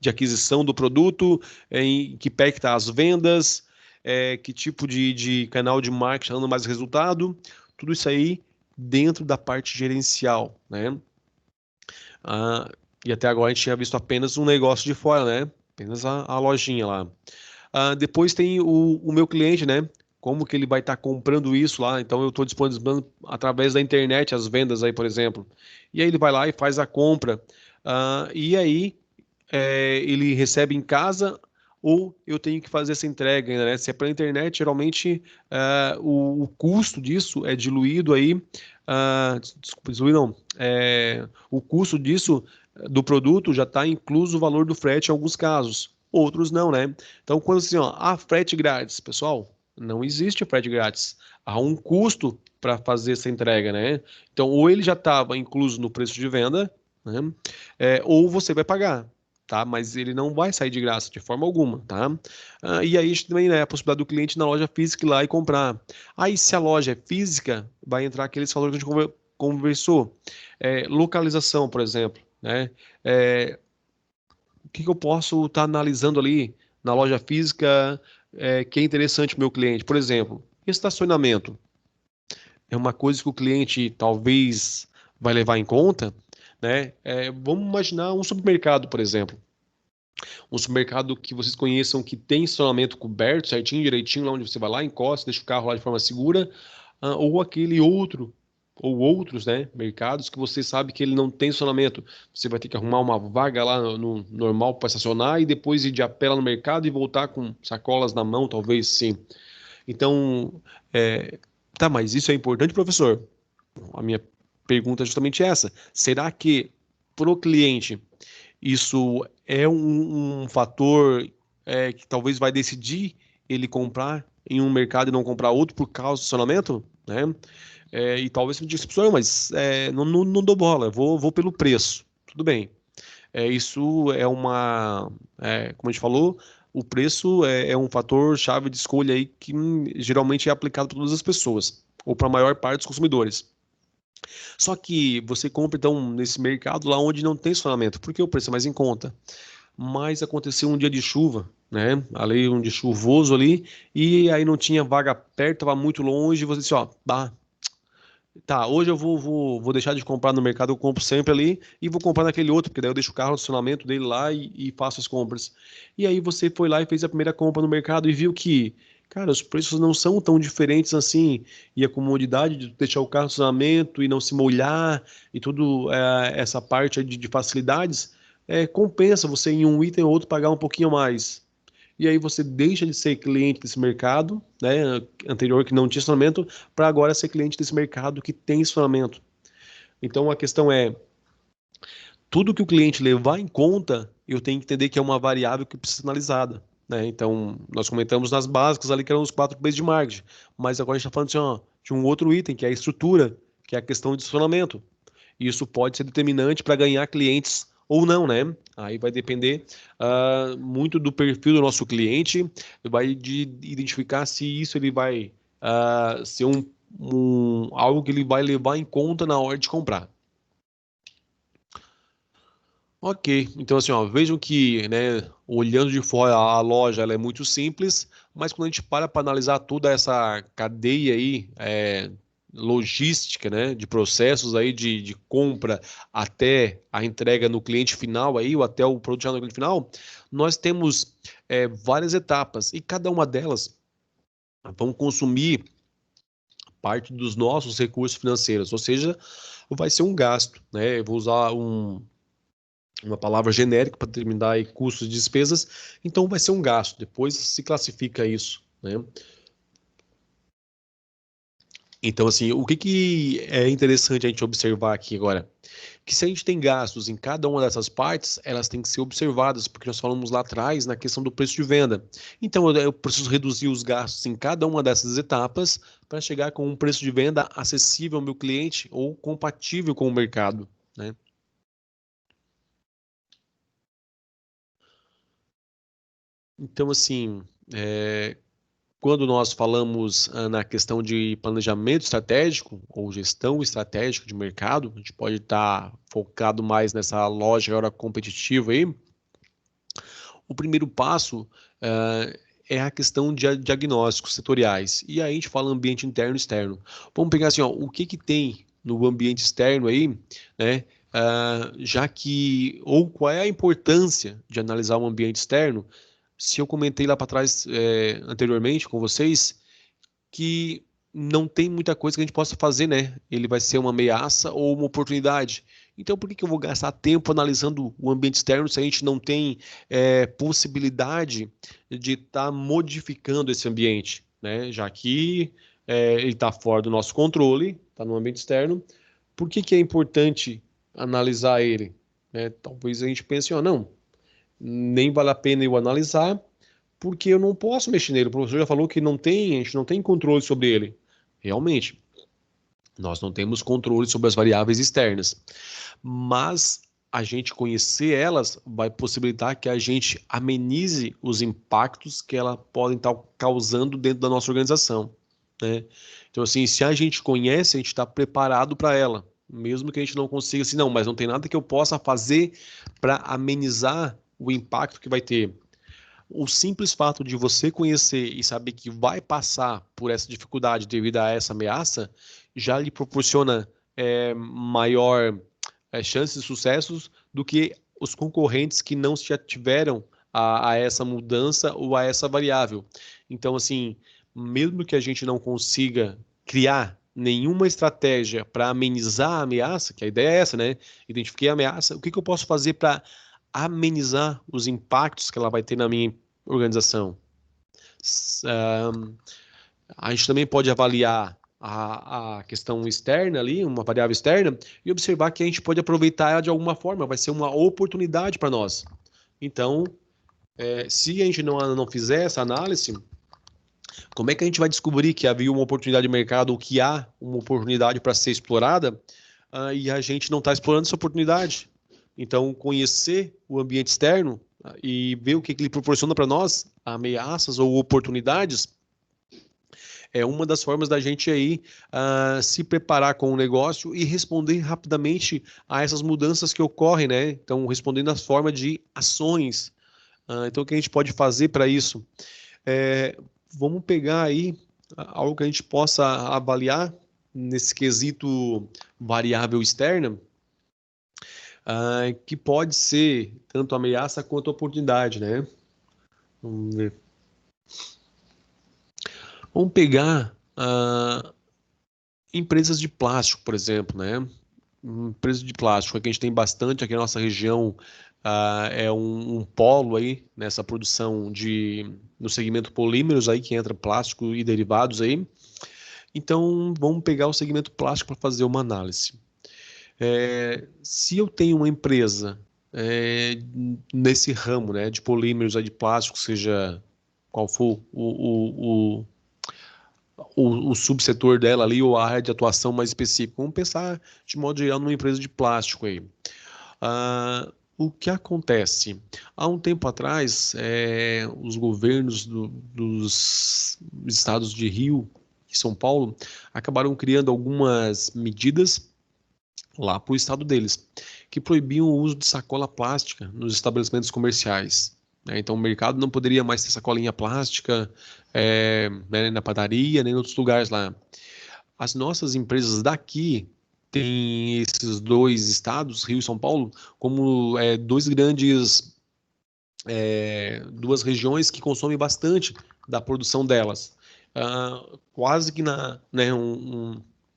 de aquisição do produto, em que pé que estão as vendas, que tipo de canal de marketing está dando mais resultado, tudo isso aí dentro da parte gerencial, né? E até agora a gente tinha visto apenas um negócio de fora, né? Apenas a lojinha lá. Depois tem o meu cliente, né? Como que ele vai estar comprando isso lá? Então eu estou disponibilizando através da internet as vendas aí, por exemplo. E aí ele vai lá e faz a compra. E aí ele recebe em casa ou eu tenho que fazer essa entrega ainda, né? Se é pela internet, geralmente o custo disso é diluído aí. Desculpa, diluído não. O custo disso do produto já está incluso o valor do frete em alguns casos. Outros não, né? Então, quando assim, ó, frete grátis, pessoal, não existe frete grátis. Há um custo para fazer essa entrega, né? Então, ou ele já estava incluso no preço de venda, né? Ou você vai pagar, tá? Mas ele não vai sair de graça de forma alguma, tá? E aí a gente também, né, a possibilidade do cliente ir na loja física ir lá e comprar. Aí, se a loja é física, vai entrar aqueles valores que a gente conversou. Localização, por exemplo, né? O que que eu posso estar analisando ali na loja física que é interessante para o meu cliente? Por exemplo, estacionamento. É uma coisa que o cliente talvez vai levar em conta, né? Vamos imaginar um supermercado, por exemplo. Um supermercado que vocês conheçam que tem estacionamento coberto, certinho, direitinho, lá onde você vai lá, encosta, deixa o carro lá de forma segura, ou aquele outro ou outros, né, mercados que você sabe que ele não tem estacionamento. Você vai ter que arrumar uma vaga lá no normal para estacionar e depois ir de a pé lá no mercado e voltar com sacolas na mão, talvez sim. Então, tá, mas isso é importante, professor? A minha pergunta é justamente essa. Será que para o cliente isso é um fator que talvez vai decidir ele comprar em um mercado e não comprar outro por causa do estacionamento, né? E talvez você me diga, professor, mas não dou bola, vou pelo preço. Tudo bem. Isso é como a gente falou, o preço é um fator chave de escolha aí que geralmente é aplicado por todas as pessoas, ou para a maior parte dos consumidores. Só que você compra, então, nesse mercado lá onde não tem estacionamento, porque o preço é mais em conta. Mas aconteceu um dia de chuva, né? Ali, um dia chuvoso ali, e aí não tinha vaga perto, estava muito longe, e você disse, ó, tá, hoje eu vou deixar de comprar no mercado, eu compro sempre ali, e vou comprar naquele outro, porque daí eu deixo o carro no estacionamento dele lá e faço as compras. E aí você foi lá e fez a primeira compra no mercado e viu que, cara, os preços não são tão diferentes assim, e a comodidade de deixar o carro no estacionamento e não se molhar, e tudo essa parte aí de facilidades, compensa você em um item ou outro pagar um pouquinho mais. E aí você deixa de ser cliente desse mercado, né, anterior que não tinha estacionamento, para agora ser cliente desse mercado que tem estacionamento. Então a questão é, tudo que o cliente levar em conta, eu tenho que entender que é uma variável que precisa ser analisada, né? Então, nós comentamos nas básicas ali que eram os 4 P's de marketing, mas agora a gente está falando assim, ó, de um outro item, que é a estrutura, que é a questão de estacionamento. Isso pode ser determinante para ganhar clientes ou não, né? Aí vai depender muito do perfil do nosso cliente, vai de identificar se isso ele vai ser algo que ele vai levar em conta na hora de comprar. Ok, então assim, ó, vejam que, né, olhando de fora a loja ela é muito simples, mas quando a gente para analisar toda essa cadeia aí, logística, né, de processos aí de compra até a entrega no cliente final aí, ou até o produto chegar no cliente final, nós temos várias etapas e cada uma delas vão consumir parte dos nossos recursos financeiros, ou seja, vai ser um gasto, né? Eu vou usar uma palavra genérica para determinar aí custos e despesas, então vai ser um gasto. Depois se classifica isso, né? Então, assim, o que que é interessante a gente observar aqui agora? Que se a gente tem gastos em cada uma dessas partes, elas têm que ser observadas, porque nós falamos lá atrás na questão do preço de venda. Então, eu preciso reduzir os gastos em cada uma dessas etapas para chegar com um preço de venda acessível ao meu cliente ou compatível com o mercado, né? Então, assim, é, quando nós falamos na questão de planejamento estratégico ou gestão estratégica de mercado, a gente pode estar focado mais nessa lógica agora competitiva aí. O primeiro passo é a questão de diagnósticos setoriais. E aí a gente fala ambiente interno e externo. Vamos pegar assim, ó, o que que tem no ambiente externo aí, né? Já que, ou qual é a importância de analisar o ambiente externo, se eu comentei lá para trás, anteriormente com vocês, que não tem muita coisa que a gente possa fazer, né? Ele vai ser uma ameaça ou uma oportunidade. Então, por que que eu vou gastar tempo analisando o ambiente externo se a gente não tem possibilidade de estar modificando esse ambiente, né? Já que ele está fora do nosso controle, está no ambiente externo, por que que é importante analisar ele? Né? Talvez a gente pense, ó, não, nem vale a pena eu analisar, porque eu não posso mexer nele. O professor já falou que a gente não tem controle sobre ele. Realmente, nós não temos controle sobre as variáveis externas, mas a gente conhecer elas vai possibilitar que a gente amenize os impactos que elas podem estar causando dentro da nossa organização, né? Então, assim, se a gente conhece, a gente está preparado para ela, mesmo que a gente não consiga, assim, não, mas não tem nada que eu possa fazer para amenizar o impacto que vai ter. O simples fato de você conhecer e saber que vai passar por essa dificuldade devido a essa ameaça já lhe proporciona maior chance de sucessos do que os concorrentes que não já tiveram a essa mudança ou a essa variável. Então, assim, mesmo que a gente não consiga criar nenhuma estratégia para amenizar a ameaça, que a ideia é essa, né? Identifiquei a ameaça, o que eu posso fazer para amenizar os impactos que ela vai ter na minha organização? A gente também pode avaliar a questão externa ali, uma variável externa, e observar que a gente pode aproveitar ela de alguma forma, vai ser uma oportunidade para nós. Então, se a gente não fizer essa análise, como é que a gente vai descobrir que havia uma oportunidade de mercado ou que há uma oportunidade para ser explorada e a gente não está explorando essa oportunidade? Então, conhecer o ambiente externo e ver o que ele proporciona para nós, ameaças ou oportunidades, é uma das formas da gente aí se preparar com o negócio e responder rapidamente a essas mudanças que ocorrem, né? Então, respondendo na forma de ações. Então, o que a gente pode fazer para isso? Vamos pegar aí algo que a gente possa avaliar nesse quesito variável externa, que pode ser tanto ameaça quanto oportunidade, né? Vamos ver. Vamos pegar empresas de plástico, por exemplo, né? Empresas de plástico, que a gente tem bastante aqui na nossa região, é um polo aí nessa produção no segmento polímeros aí, que entra plástico e derivados aí. Então, vamos pegar o segmento plástico para fazer uma análise. Se eu tenho uma empresa nesse ramo, né, de polímeros, de plástico, seja qual for o subsetor dela ali ou a área de atuação mais específica, vamos pensar de modo geral numa empresa de plástico aí. O que acontece? Há um tempo atrás, os governos dos estados de Rio e São Paulo acabaram criando algumas medidas lá para o estado deles, que proibiam o uso de sacola plástica nos estabelecimentos comerciais. Então, o mercado não poderia mais ter sacolinha plástica né, na padaria, nem em outros lugares lá. As nossas empresas daqui têm esses dois estados, Rio e São Paulo, como duas regiões que consomem bastante da produção delas. Quase que né,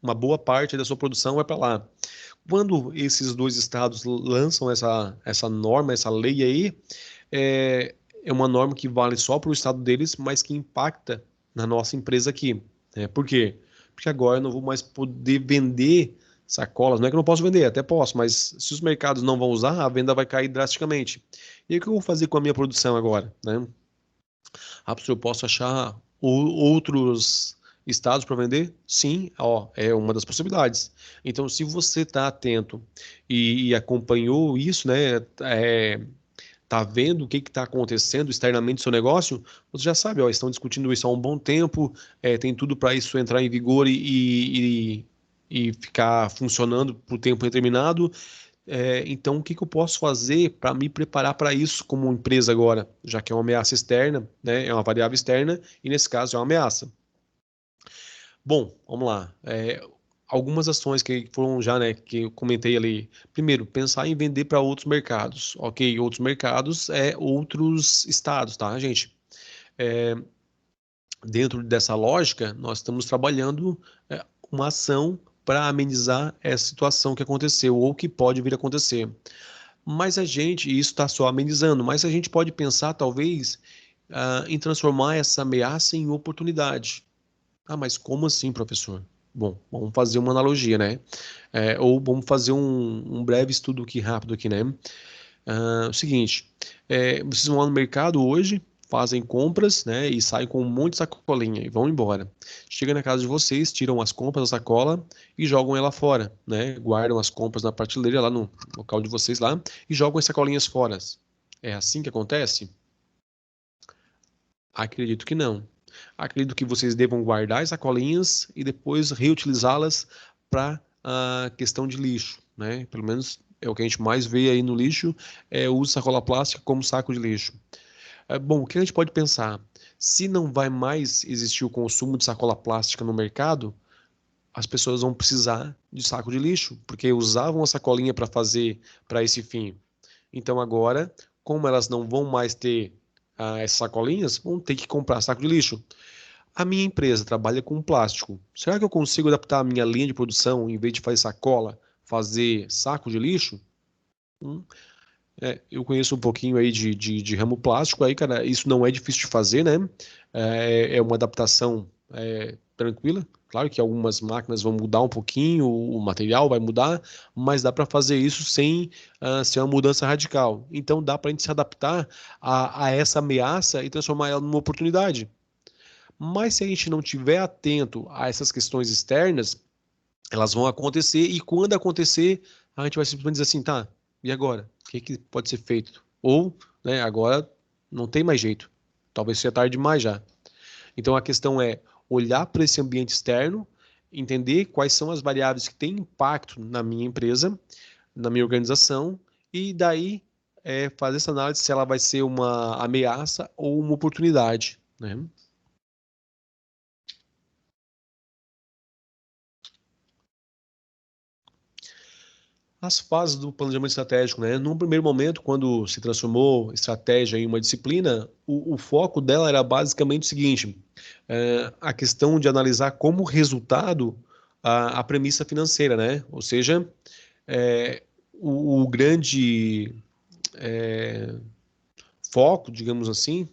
uma boa parte da sua produção vai para lá. Quando esses dois estados lançam essa norma, essa lei aí, é uma norma que vale só para o estado deles, mas que impacta na nossa empresa aqui. Por quê? Porque agora eu não vou mais poder vender sacolas. Não é que eu não posso vender, até posso, mas se os mercados não vão usar, a venda vai cair drasticamente. E aí, o que eu vou fazer com a minha produção agora, né? Eu posso achar outros estados para vender? Sim, é uma das possibilidades. Então, se você está atento e acompanhou isso, né? Tá vendo o que está acontecendo externamente no seu negócio, você já sabe, estão discutindo isso há um bom tempo, tem tudo para isso entrar em vigor e ficar funcionando por tempo determinado. Então, o que eu posso fazer para me preparar para isso como empresa agora, já que é uma ameaça externa, né? É uma variável externa e nesse caso é uma ameaça. Bom, vamos lá. Algumas ações que foram já, né, que eu comentei ali. Primeiro, pensar em vender para outros mercados. Ok, outros mercados outros estados, tá, gente? Dentro dessa lógica, nós estamos trabalhando uma ação para amenizar essa situação que aconteceu ou que pode vir a acontecer. Mas isso está só amenizando, mas a gente pode pensar, talvez, em transformar essa ameaça em oportunidade. Mas como assim, professor? Bom, vamos fazer uma analogia, né? Ou vamos fazer um breve estudo aqui rápido aqui, né? O seguinte, vocês vão lá no mercado hoje, fazem compras, né? E saem com um monte de sacolinha e vão embora. Chega na casa de vocês, tiram as compras da sacola e jogam ela fora, né? Guardam as compras na prateleira lá no local de vocês lá e jogam as sacolinhas fora. É assim que acontece? Acredito que não. Acredito que vocês devam guardar as sacolinhas e depois reutilizá-las para a questão de lixo, né? Pelo menos é o que a gente mais vê aí no lixo, o uso de sacola plástica como saco de lixo. Bom, o que a gente pode pensar? Se não vai mais existir o consumo de sacola plástica no mercado, as pessoas vão precisar de saco de lixo, porque usavam a sacolinha para esse fim. Então agora, como elas não vão mais ter essas sacolinhas, vão ter que comprar saco de lixo. A minha empresa trabalha com plástico. Será que eu consigo adaptar a minha linha de produção, em vez de fazer sacola, fazer saco de lixo? Hum, eu conheço um pouquinho aí de ramo plástico, aí, cara, isso não é difícil de fazer, né? É uma adaptação tranquila. Claro que algumas máquinas vão mudar um pouquinho, o material vai mudar, mas dá para fazer isso sem ser uma mudança radical. Então dá para a gente se adaptar a essa ameaça e transformar ela numa oportunidade. Mas se a gente não tiver atento a essas questões externas, elas vão acontecer e quando acontecer, a gente vai simplesmente dizer assim, tá, e agora? O que que pode ser feito? Ou, né, agora não tem mais jeito. Talvez seja tarde demais já. Então a questão é olhar para esse ambiente externo, entender quais são as variáveis que têm impacto na minha empresa, na minha organização, e daí fazer essa análise se ela vai ser uma ameaça ou uma oportunidade, né? As fases do planejamento estratégico, né? Num primeiro momento, quando se transformou estratégia em uma disciplina, o foco dela era basicamente o seguinte: a questão de analisar como resultado a premissa financeira, né? Ou seja, o grande foco, digamos assim,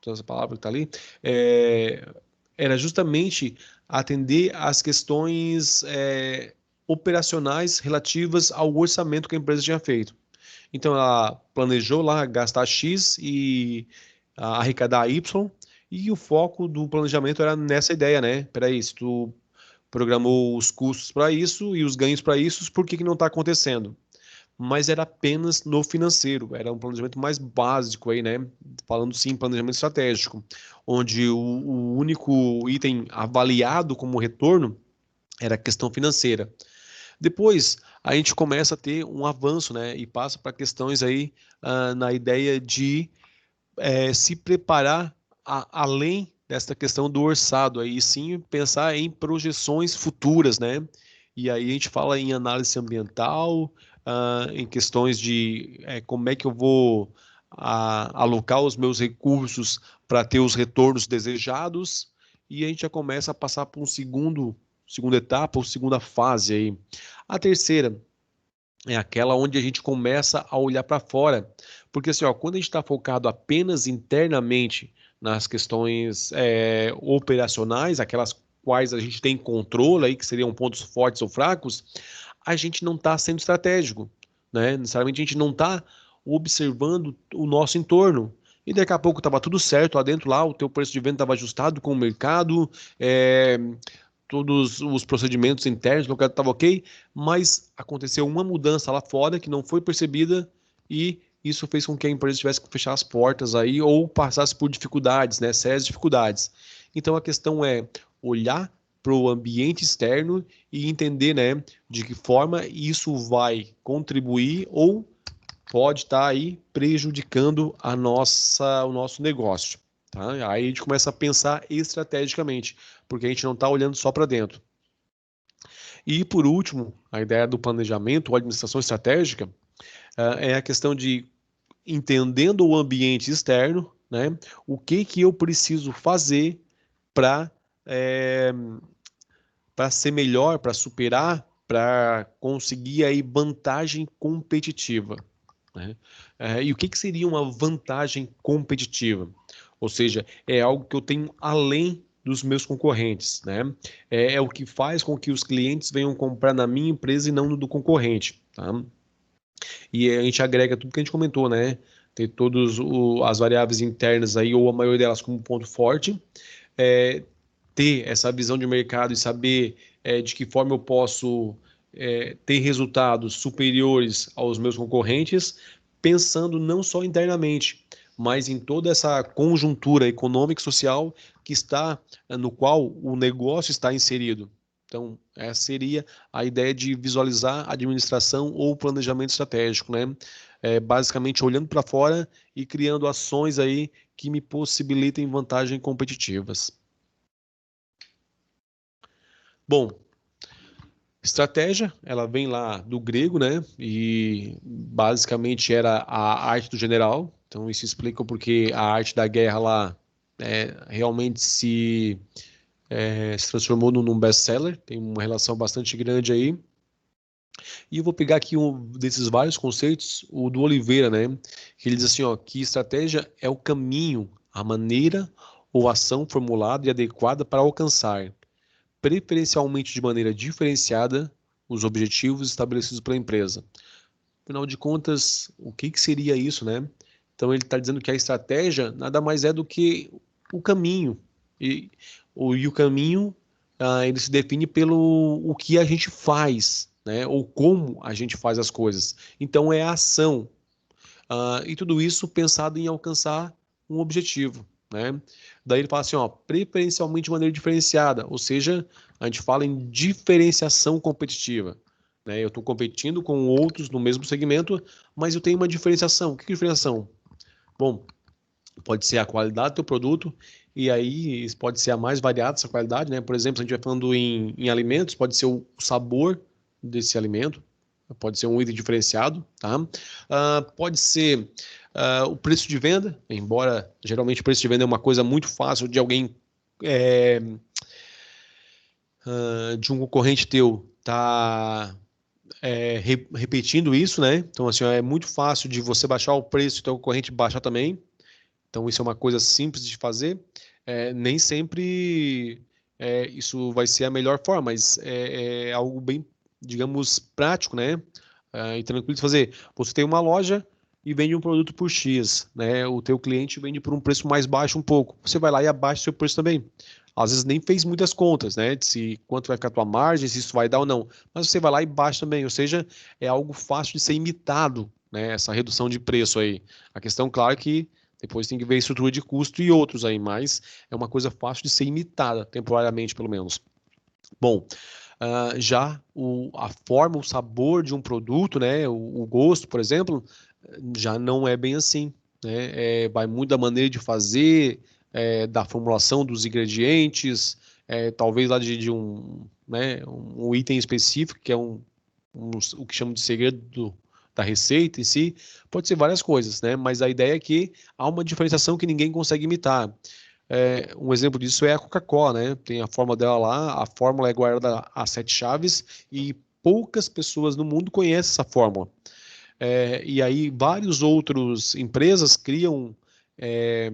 essa palavra que está ali, é, era justamente atender às questões operacionais relativas ao orçamento que a empresa tinha feito. Então ela planejou lá gastar X e arrecadar Y, e o foco do planejamento era nessa ideia, né? Peraí, se tu programou os custos para isso e os ganhos para isso, por que que não está acontecendo? Mas era apenas no financeiro, era um planejamento mais básico aí, né? Falando sim, planejamento estratégico, onde o único item avaliado como retorno era a questão financeira. Depois a gente começa a ter um avanço, né? E passa para questões aí na ideia de se preparar além desta questão do orçado, aí sim pensar em projeções futuras, né? E aí a gente fala em análise ambiental, em questões de como é que eu vou alocar os meus recursos para ter os retornos desejados, e a gente já começa a passar para um segunda etapa ou segunda fase aí. A terceira é aquela onde a gente começa a olhar para fora. Porque assim, ó, quando a gente está focado apenas internamente nas questões operacionais, aquelas quais a gente tem controle aí, que seriam pontos fortes ou fracos, a gente não está sendo estratégico, né? Necessariamente a gente não está observando o nosso entorno. E daqui a pouco estava tudo certo lá dentro, lá o teu preço de venda estava ajustado com o mercado, todos os procedimentos internos, o mercado estava ok, mas aconteceu uma mudança lá fora que não foi percebida e isso fez com que a empresa tivesse que fechar as portas aí ou passasse por dificuldades, né, sérias dificuldades. Então a questão é olhar para o ambiente externo e entender, né, de que forma isso vai contribuir ou pode estar aí prejudicando o nosso negócio. Tá? Aí a gente começa a pensar estrategicamente, porque a gente não está olhando só para dentro. E por último, a ideia do planejamento ou administração estratégica é a questão de entendendo o ambiente externo, né? O que que eu preciso fazer para para ser melhor, para superar, para conseguir aí vantagem competitiva, né? E o que que seria uma vantagem competitiva? Ou seja, é algo que eu tenho além dos meus concorrentes, né? É o que faz com que os clientes venham comprar na minha empresa e não no do concorrente, tá? E a gente agrega tudo que a gente comentou, né? Ter todas as variáveis internas aí, ou a maioria delas como ponto forte, é, ter essa visão de mercado e saber de que forma eu posso ter resultados superiores aos meus concorrentes, pensando não só internamente, mas em toda essa conjuntura econômica e social que está, no qual o negócio está inserido. Então, essa seria a ideia de visualizar administração ou planejamento estratégico, né? Basicamente olhando para fora e criando ações aí que me possibilitem vantagens competitivas. Bom, estratégia, ela vem lá do grego, né? E basicamente era a arte do general. Então isso explica porque a arte da guerra lá realmente se transformou num best-seller, tem uma relação bastante grande aí. E eu vou pegar aqui um desses vários conceitos, o do Oliveira, né? Que ele diz assim, ó, que estratégia é o caminho, a maneira ou ação formulada e adequada para alcançar, preferencialmente de maneira diferenciada, os objetivos estabelecidos pela empresa. Afinal de contas, o que seria isso, né? Então ele está dizendo que a estratégia nada mais é do que o caminho. E o caminho, ele se define pelo o que a gente faz, né? Ou como a gente faz as coisas. Então é a ação. E tudo isso pensado em alcançar um objetivo, né? Daí ele fala assim, ó, preferencialmente de maneira diferenciada, ou seja, a gente fala em diferenciação competitiva, né? Eu estou competindo com outros no mesmo segmento, mas eu tenho uma diferenciação. O que é diferenciação? Bom, pode ser a qualidade do teu produto, e aí pode ser a mais variada essa qualidade, né? Por exemplo, se a gente vai falando em alimentos, pode ser o sabor desse alimento, pode ser um item diferenciado, tá? Pode ser o preço de venda, embora geralmente o preço de venda é uma coisa muito fácil de alguém, é, de um concorrente teu, tá repetindo isso, né? Então, assim, ó, é muito fácil de você baixar o preço e teu concorrente baixar também. Então, isso é uma coisa simples de fazer. Nem sempre isso vai ser a melhor forma, mas é algo bem, digamos, prático, né? E tranquilo de fazer. Você tem uma loja e vende um produto por X, né? O teu cliente vende por um preço mais baixo um pouco. Você vai lá e abaixa o seu preço também. Às vezes nem fez muitas contas, né? De se quanto vai ficar a tua margem, se isso vai dar ou não. Mas você vai lá e baixa também. Ou seja, é algo fácil de ser imitado, né? Essa redução de preço aí. A questão, claro, que depois tem que ver a estrutura de custo e outros aí, mas é uma coisa fácil de ser imitada, temporariamente pelo menos. Bom, já a forma, o sabor de um produto, né, o gosto, por exemplo, já não é bem assim, né? Vai muito da maneira de fazer, da formulação dos ingredientes, talvez lá de um, né, um item específico, que é o que chamam de segredo da receita em si, pode ser várias coisas, né? Mas a ideia é que há uma diferenciação que ninguém consegue imitar. Um exemplo disso é a Coca-Cola, né? Tem a fórmula dela lá, a fórmula é guardada a 7 chaves e poucas pessoas no mundo conhecem essa fórmula. E aí vários outros empresas criam é,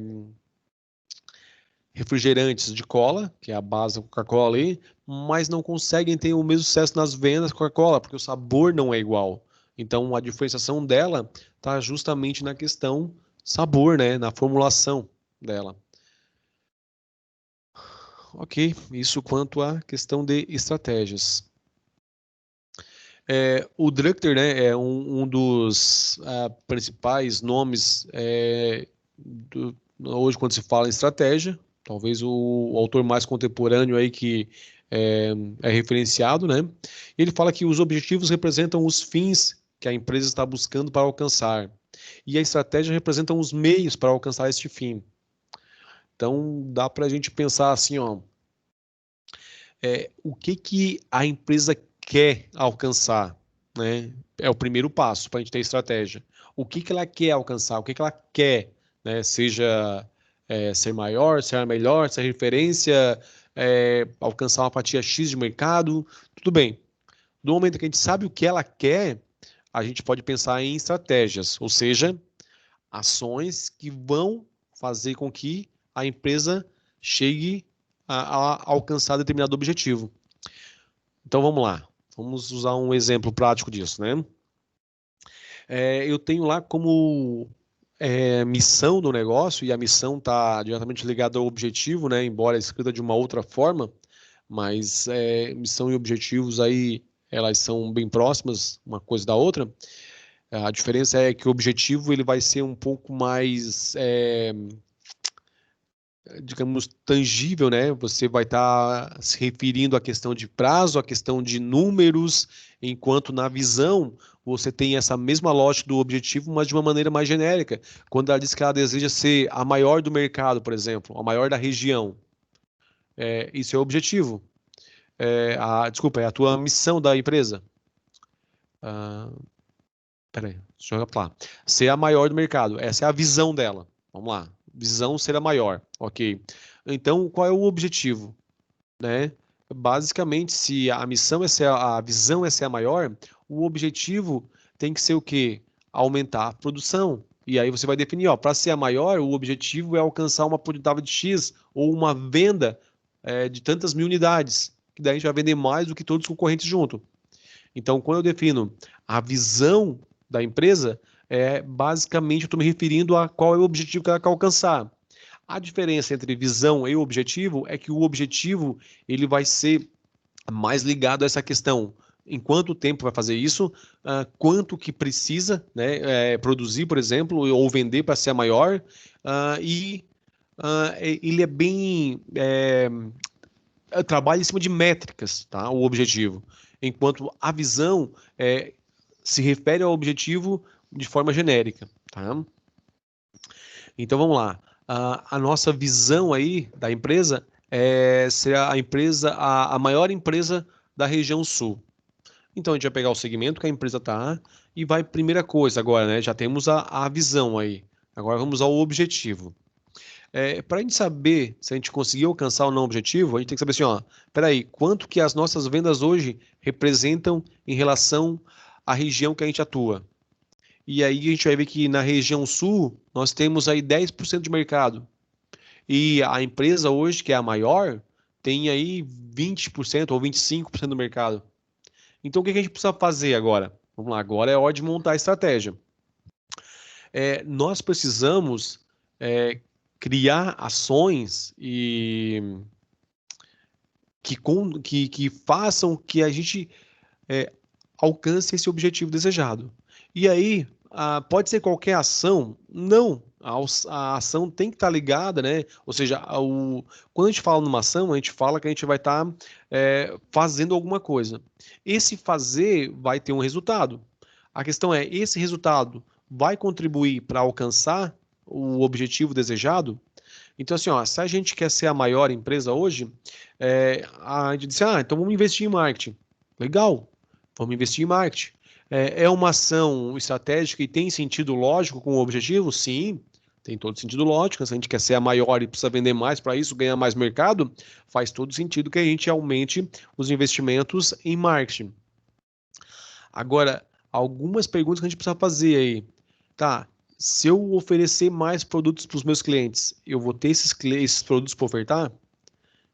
refrigerantes de cola, que é a base da Coca-Cola ali, mas não conseguem ter o mesmo sucesso nas vendas da Coca-Cola, porque o sabor não é igual. Então a diferenciação dela está justamente na questão sabor, né? Na formulação dela. Ok, isso quanto à questão de estratégias. O Drucker, né, é um dos principais nomes hoje quando se fala em estratégia, talvez o autor mais contemporâneo aí que é referenciado, né? Ele fala que os objetivos representam os fins que a empresa está buscando para alcançar, e a estratégia representa os meios para alcançar este fim. Então, dá para a gente pensar assim, ó, o que a empresa quer alcançar, né? É o primeiro passo para a gente ter estratégia. O que ela quer alcançar, o que ela quer, né? Seja ser maior, ser melhor, ser referência, alcançar uma fatia X de mercado, tudo bem. No momento que a gente sabe o que ela quer, a gente pode pensar em estratégias, ou seja, ações que vão fazer com que a empresa chegue a alcançar determinado objetivo. Então vamos lá, vamos usar um exemplo prático disso, né? Eu tenho lá como missão do negócio, e a missão está diretamente ligada ao objetivo, né? Embora escrita de uma outra forma, mas missão e objetivos aí elas são bem próximas uma coisa da outra. A diferença é que o objetivo ele vai ser um pouco mais digamos, tangível, né? Você vai estar se referindo à questão de prazo, à questão de números, enquanto na visão você tem essa mesma lógica do objetivo, mas de uma maneira mais genérica. Quando ela diz que ela deseja ser a maior do mercado, por exemplo, a maior da região, isso é o objetivo. Desculpa, é a tua missão da empresa. Ah, peraí, deixa eu falar. Ser a maior do mercado, essa é a visão dela. Vamos lá. visão será maior, ok? Então, qual é o objetivo, né? Basicamente, se a missão é ser a visão é ser a maior, o objetivo tem que ser o quê? Aumentar a produção. E aí você vai definir, ó, para ser a maior, o objetivo é alcançar uma porcentagem de X ou uma venda de tantas mil unidades, que daí a gente vai vender mais do que todos os concorrentes junto. Então, quando eu defino a visão da empresa, basicamente eu estou me referindo a qual é o objetivo que ela quer alcançar. A diferença entre visão e objetivo é que o objetivo ele vai ser mais ligado a essa questão. Em quanto tempo vai fazer isso? Quanto que precisa, né, produzir, por exemplo, ou vender para ser a maior? Ele é bem trabalha em cima de métricas, tá? O objetivo. Enquanto a visão se refere ao objetivo de forma genérica, tá? Então vamos lá. A nossa visão aí da empresa é ser a empresa, a maior empresa da região sul. Então a gente vai pegar o segmento que a empresa está e vai, primeira coisa agora, né? Já temos a visão aí. Agora vamos ao objetivo. Para a gente saber se a gente conseguiu alcançar ou não o objetivo, a gente tem que saber assim, ó, peraí, quanto que as nossas vendas hoje representam em relação à região que a gente atua. E aí a gente vai ver que na região sul, nós temos aí 10% de mercado. E a empresa hoje, que é a maior, tem aí 20% ou 25% do mercado. Então o que a gente precisa fazer agora? Vamos lá, agora é hora de montar a estratégia. Nós precisamos criar ações que façam que a gente alcance esse objetivo desejado. E aí, pode ser qualquer ação? Não. A ação tem que estar ligada, né? Ou seja, quando a gente fala numa ação, a gente fala que a gente vai estar fazendo alguma coisa. Esse fazer vai ter um resultado. A questão é, esse resultado vai contribuir para alcançar o objetivo desejado? Então, assim, ó, se a gente quer ser a maior empresa hoje, a gente disse, então vamos investir em marketing. Legal, vamos investir em marketing. É uma ação estratégica e tem sentido lógico com o objetivo? Sim, tem todo sentido lógico. Se a gente quer ser a maior e precisa vender mais para isso, ganhar mais mercado, faz todo sentido que a gente aumente os investimentos em marketing. Agora, algumas perguntas que a gente precisa fazer aí. Tá, se eu oferecer mais produtos para os meus clientes, eu vou ter esses produtos para ofertar?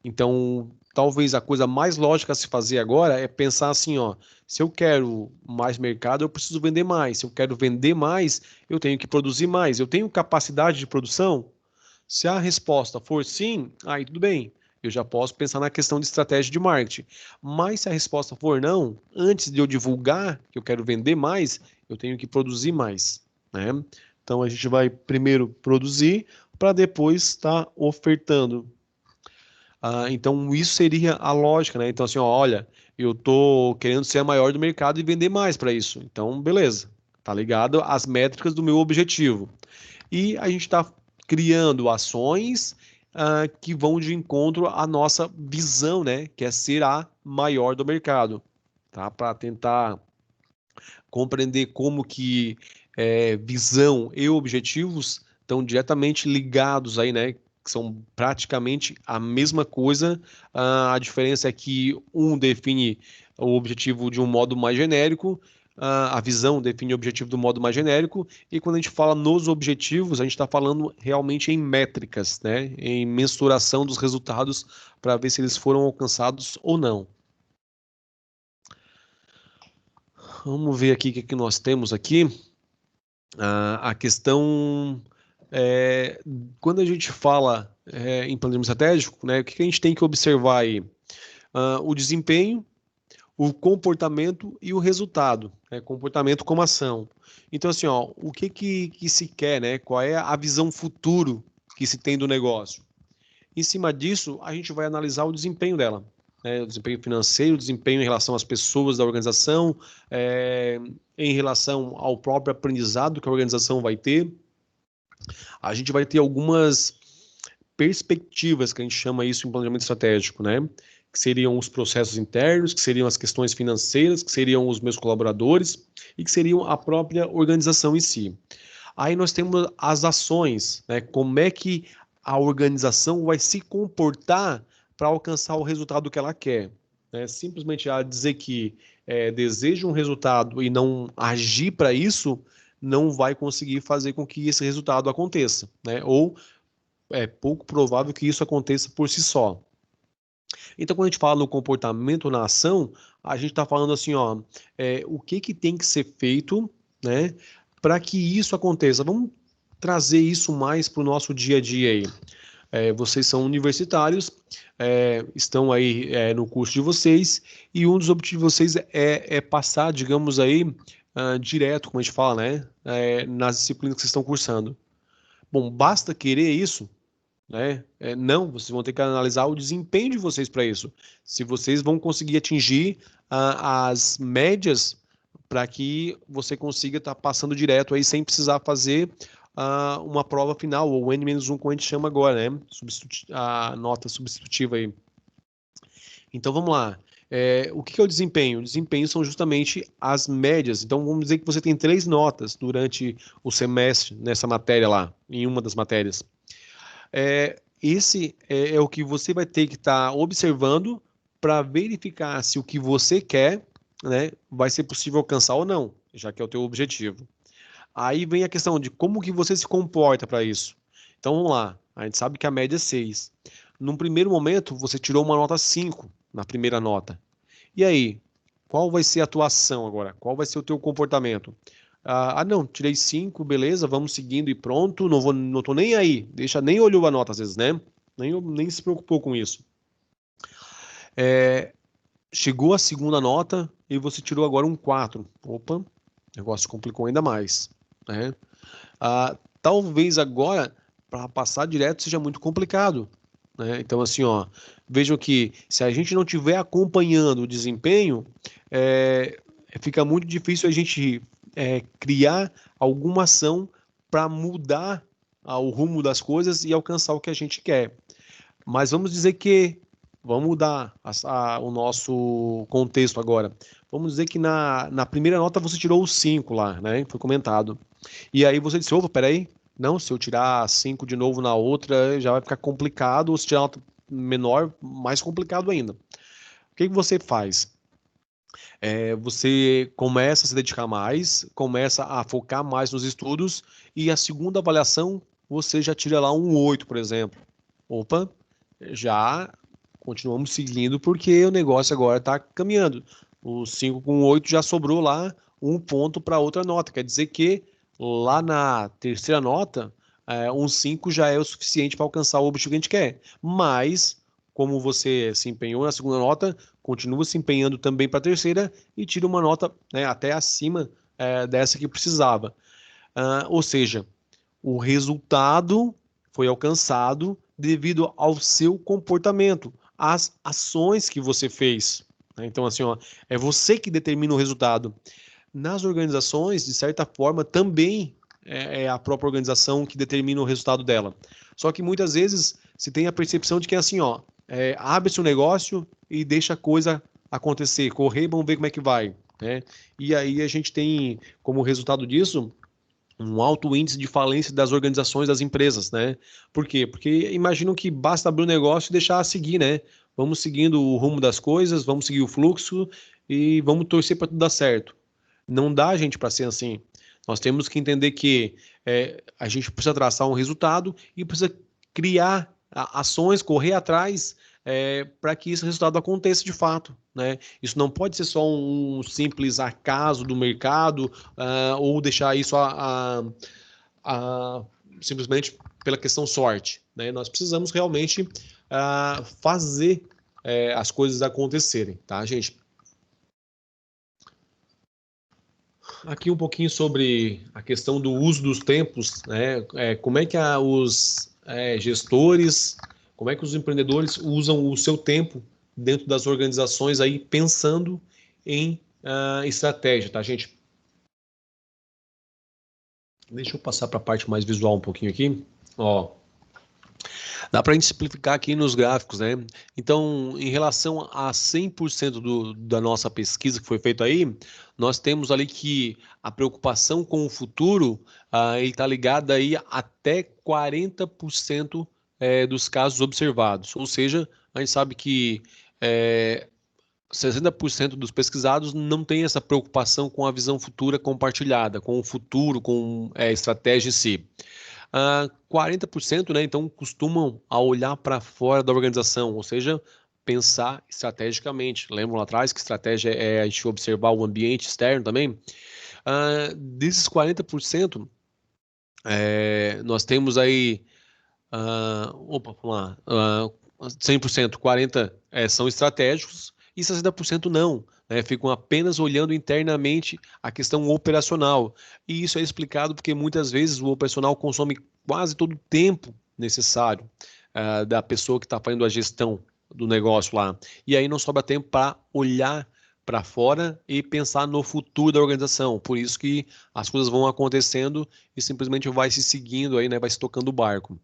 Então, talvez a coisa mais lógica a se fazer agora é pensar assim, ó, se eu quero mais mercado, eu preciso vender mais. Se eu quero vender mais, eu tenho que produzir mais. Eu tenho capacidade de produção? Se a resposta for sim, aí tudo bem. Eu já posso pensar na questão de estratégia de marketing. Mas se a resposta for não, antes de eu divulgar que eu quero vender mais, eu tenho que produzir mais, né? Então a gente vai primeiro produzir para depois estar ofertando. Então, isso seria a lógica, né? Então, assim, ó, olha, eu tô querendo ser a maior do mercado e vender mais para isso. Então, beleza, tá ligado às métricas do meu objetivo. E a gente está criando ações que vão de encontro à nossa visão, né? Que é ser a maior do mercado, tá? Para tentar compreender como que visão e objetivos estão diretamente ligados aí, né? Que são praticamente a mesma coisa. A diferença é que um define o objetivo de um modo mais genérico, a visão define o objetivo do modo mais genérico, e quando a gente fala nos objetivos, a gente está falando realmente em métricas, né? Em mensuração dos resultados para ver se eles foram alcançados ou não. Vamos ver aqui o que nós temos aqui. A questão quando a gente fala em planejamento estratégico, né, o que a gente tem que observar aí? O desempenho, o comportamento e o resultado, né, comportamento como ação. Então, assim, ó, o que se quer, né? Qual é a visão futuro que se tem do negócio? Em cima disso, a gente vai analisar o desempenho dela, né, o desempenho financeiro, o desempenho em relação às pessoas da organização, em relação ao próprio aprendizado que a organização vai ter. A gente vai ter algumas perspectivas, que a gente chama isso em planejamento estratégico, né? Que seriam os processos internos, que seriam as questões financeiras, que seriam os meus colaboradores e que seriam a própria organização em si. Aí nós temos as ações, né? Como é que a organização vai se comportar para alcançar o resultado que ela quer, né? Simplesmente a dizer que deseja um resultado e não agir para isso, não vai conseguir fazer com que esse resultado aconteça, né? Ou é pouco provável que isso aconteça por si só. Então, quando a gente fala no comportamento na ação, a gente está falando assim, ó, o que que tem que ser feito, né, para que isso aconteça. Vamos trazer isso mais para o nosso dia a dia aí. Vocês são universitários, estão aí no curso de vocês, e um dos objetivos de vocês é passar, digamos aí, direto, como a gente fala, né, nas disciplinas que vocês estão cursando. Bom, basta querer isso, né? Não, vocês vão ter que analisar o desempenho de vocês para isso. Se vocês vão conseguir atingir as médias para que você consiga estar passando direto aí sem precisar fazer uma prova final, ou N-1, como a gente chama agora, né? A nota substitutiva aí. Então vamos lá. O que é o desempenho? O desempenho são justamente as médias. Então vamos dizer que você tem 3 notas durante o semestre nessa matéria lá, em uma das matérias. Esse é o que você vai ter que estar observando para verificar se o que você quer, né, vai ser possível alcançar ou não, já que é o teu objetivo. Aí vem a questão de como que você se comporta para isso. Então vamos lá, a gente sabe que a média é 6. Num primeiro momento, você tirou uma nota 5 na primeira nota. E aí, qual vai ser a tua ação agora? Qual vai ser o teu comportamento? Não, tirei 5, beleza, vamos seguindo e pronto, não tô nem aí, nem olhou a nota às vezes, né? Nem se preocupou com isso. Chegou a segunda nota e você tirou agora um 4. Opa, o negócio complicou ainda mais, né? Talvez agora, para passar direto, seja muito complicado, né? Então, assim, ó, vejam que se a gente não estiver acompanhando o desempenho, fica muito difícil a gente criar alguma ação para mudar o rumo das coisas e alcançar o que a gente quer. Mas vamos dizer que, vamos mudar o nosso contexto agora. Vamos dizer que na primeira nota você tirou o 5 lá, né? Foi comentado. E aí você disse, opa, peraí, não, se eu tirar 5 de novo na outra, já vai ficar complicado, ou se tirar nota menor, mais complicado ainda. O que que você faz? Você começa a se dedicar mais, começa a focar mais nos estudos, e a segunda avaliação você já tira lá um 8, por exemplo. Opa, já continuamos seguindo porque o negócio agora está caminhando. O 5 com 8 já sobrou lá um ponto para outra nota. Quer dizer que lá na terceira nota, um 5 já é o suficiente para alcançar o objetivo que a gente quer. Mas, como você se empenhou na segunda nota, continua se empenhando também para a terceira e tira uma nota, né, até acima dessa que precisava. Ou seja, o resultado foi alcançado devido ao seu comportamento, às ações que você fez, né? Então, assim, ó, é você que determina o resultado. Nas organizações, de certa forma, também é a própria organização que determina o resultado dela. Só que muitas vezes se tem a percepção de que é assim, ó, abre-se um negócio e deixa a coisa acontecer, correr, vamos ver como é que vai, né? E aí a gente tem como resultado disso um alto índice de falência das organizações, das empresas, né? Por quê? Porque imaginam que basta abrir um negócio e deixar seguir, né? Vamos seguindo o rumo das coisas, vamos seguir o fluxo e vamos torcer para tudo dar certo. Não dá, gente, para ser assim. Nós temos que entender que a gente precisa traçar um resultado e precisa criar ações, correr atrás para que esse resultado aconteça de fato, né? Isso não pode ser só um simples acaso do mercado ou deixar isso simplesmente pela questão sorte, né? Nós precisamos realmente fazer as coisas acontecerem, tá, gente? Aqui um pouquinho sobre a questão do uso dos tempos, né? Como é que os gestores, como é que os empreendedores usam o seu tempo dentro das organizações aí pensando em estratégia, tá, gente? Deixa eu passar para a parte mais visual um pouquinho aqui. Ó, Dá para a gente simplificar aqui nos gráficos, né? Então, em relação a 100% da nossa pesquisa que foi feita aí, nós temos ali que a preocupação com o futuro ele está ligada aí até 40% dos casos observados. Ou seja, a gente sabe que 60% dos pesquisados não tem essa preocupação com a visão futura compartilhada, com o futuro, com a estratégia em si. 40%, né, então, costumam a olhar para fora da organização, ou seja, pensar estrategicamente. Lembram lá atrás que estratégia é a gente observar o ambiente externo também? Desses 40%, nós temos aí, vamos lá, 100%, 40% são estratégicos e 60% não, né, ficam apenas olhando internamente a questão operacional. E isso é explicado porque muitas vezes o operacional consome quase todo o tempo necessário da pessoa que está fazendo a gestão do negócio lá. E aí não sobra tempo para olhar para fora e pensar no futuro da organização. Por isso que as coisas vão acontecendo e simplesmente vai se seguindo aí, né, vai se tocando o barco.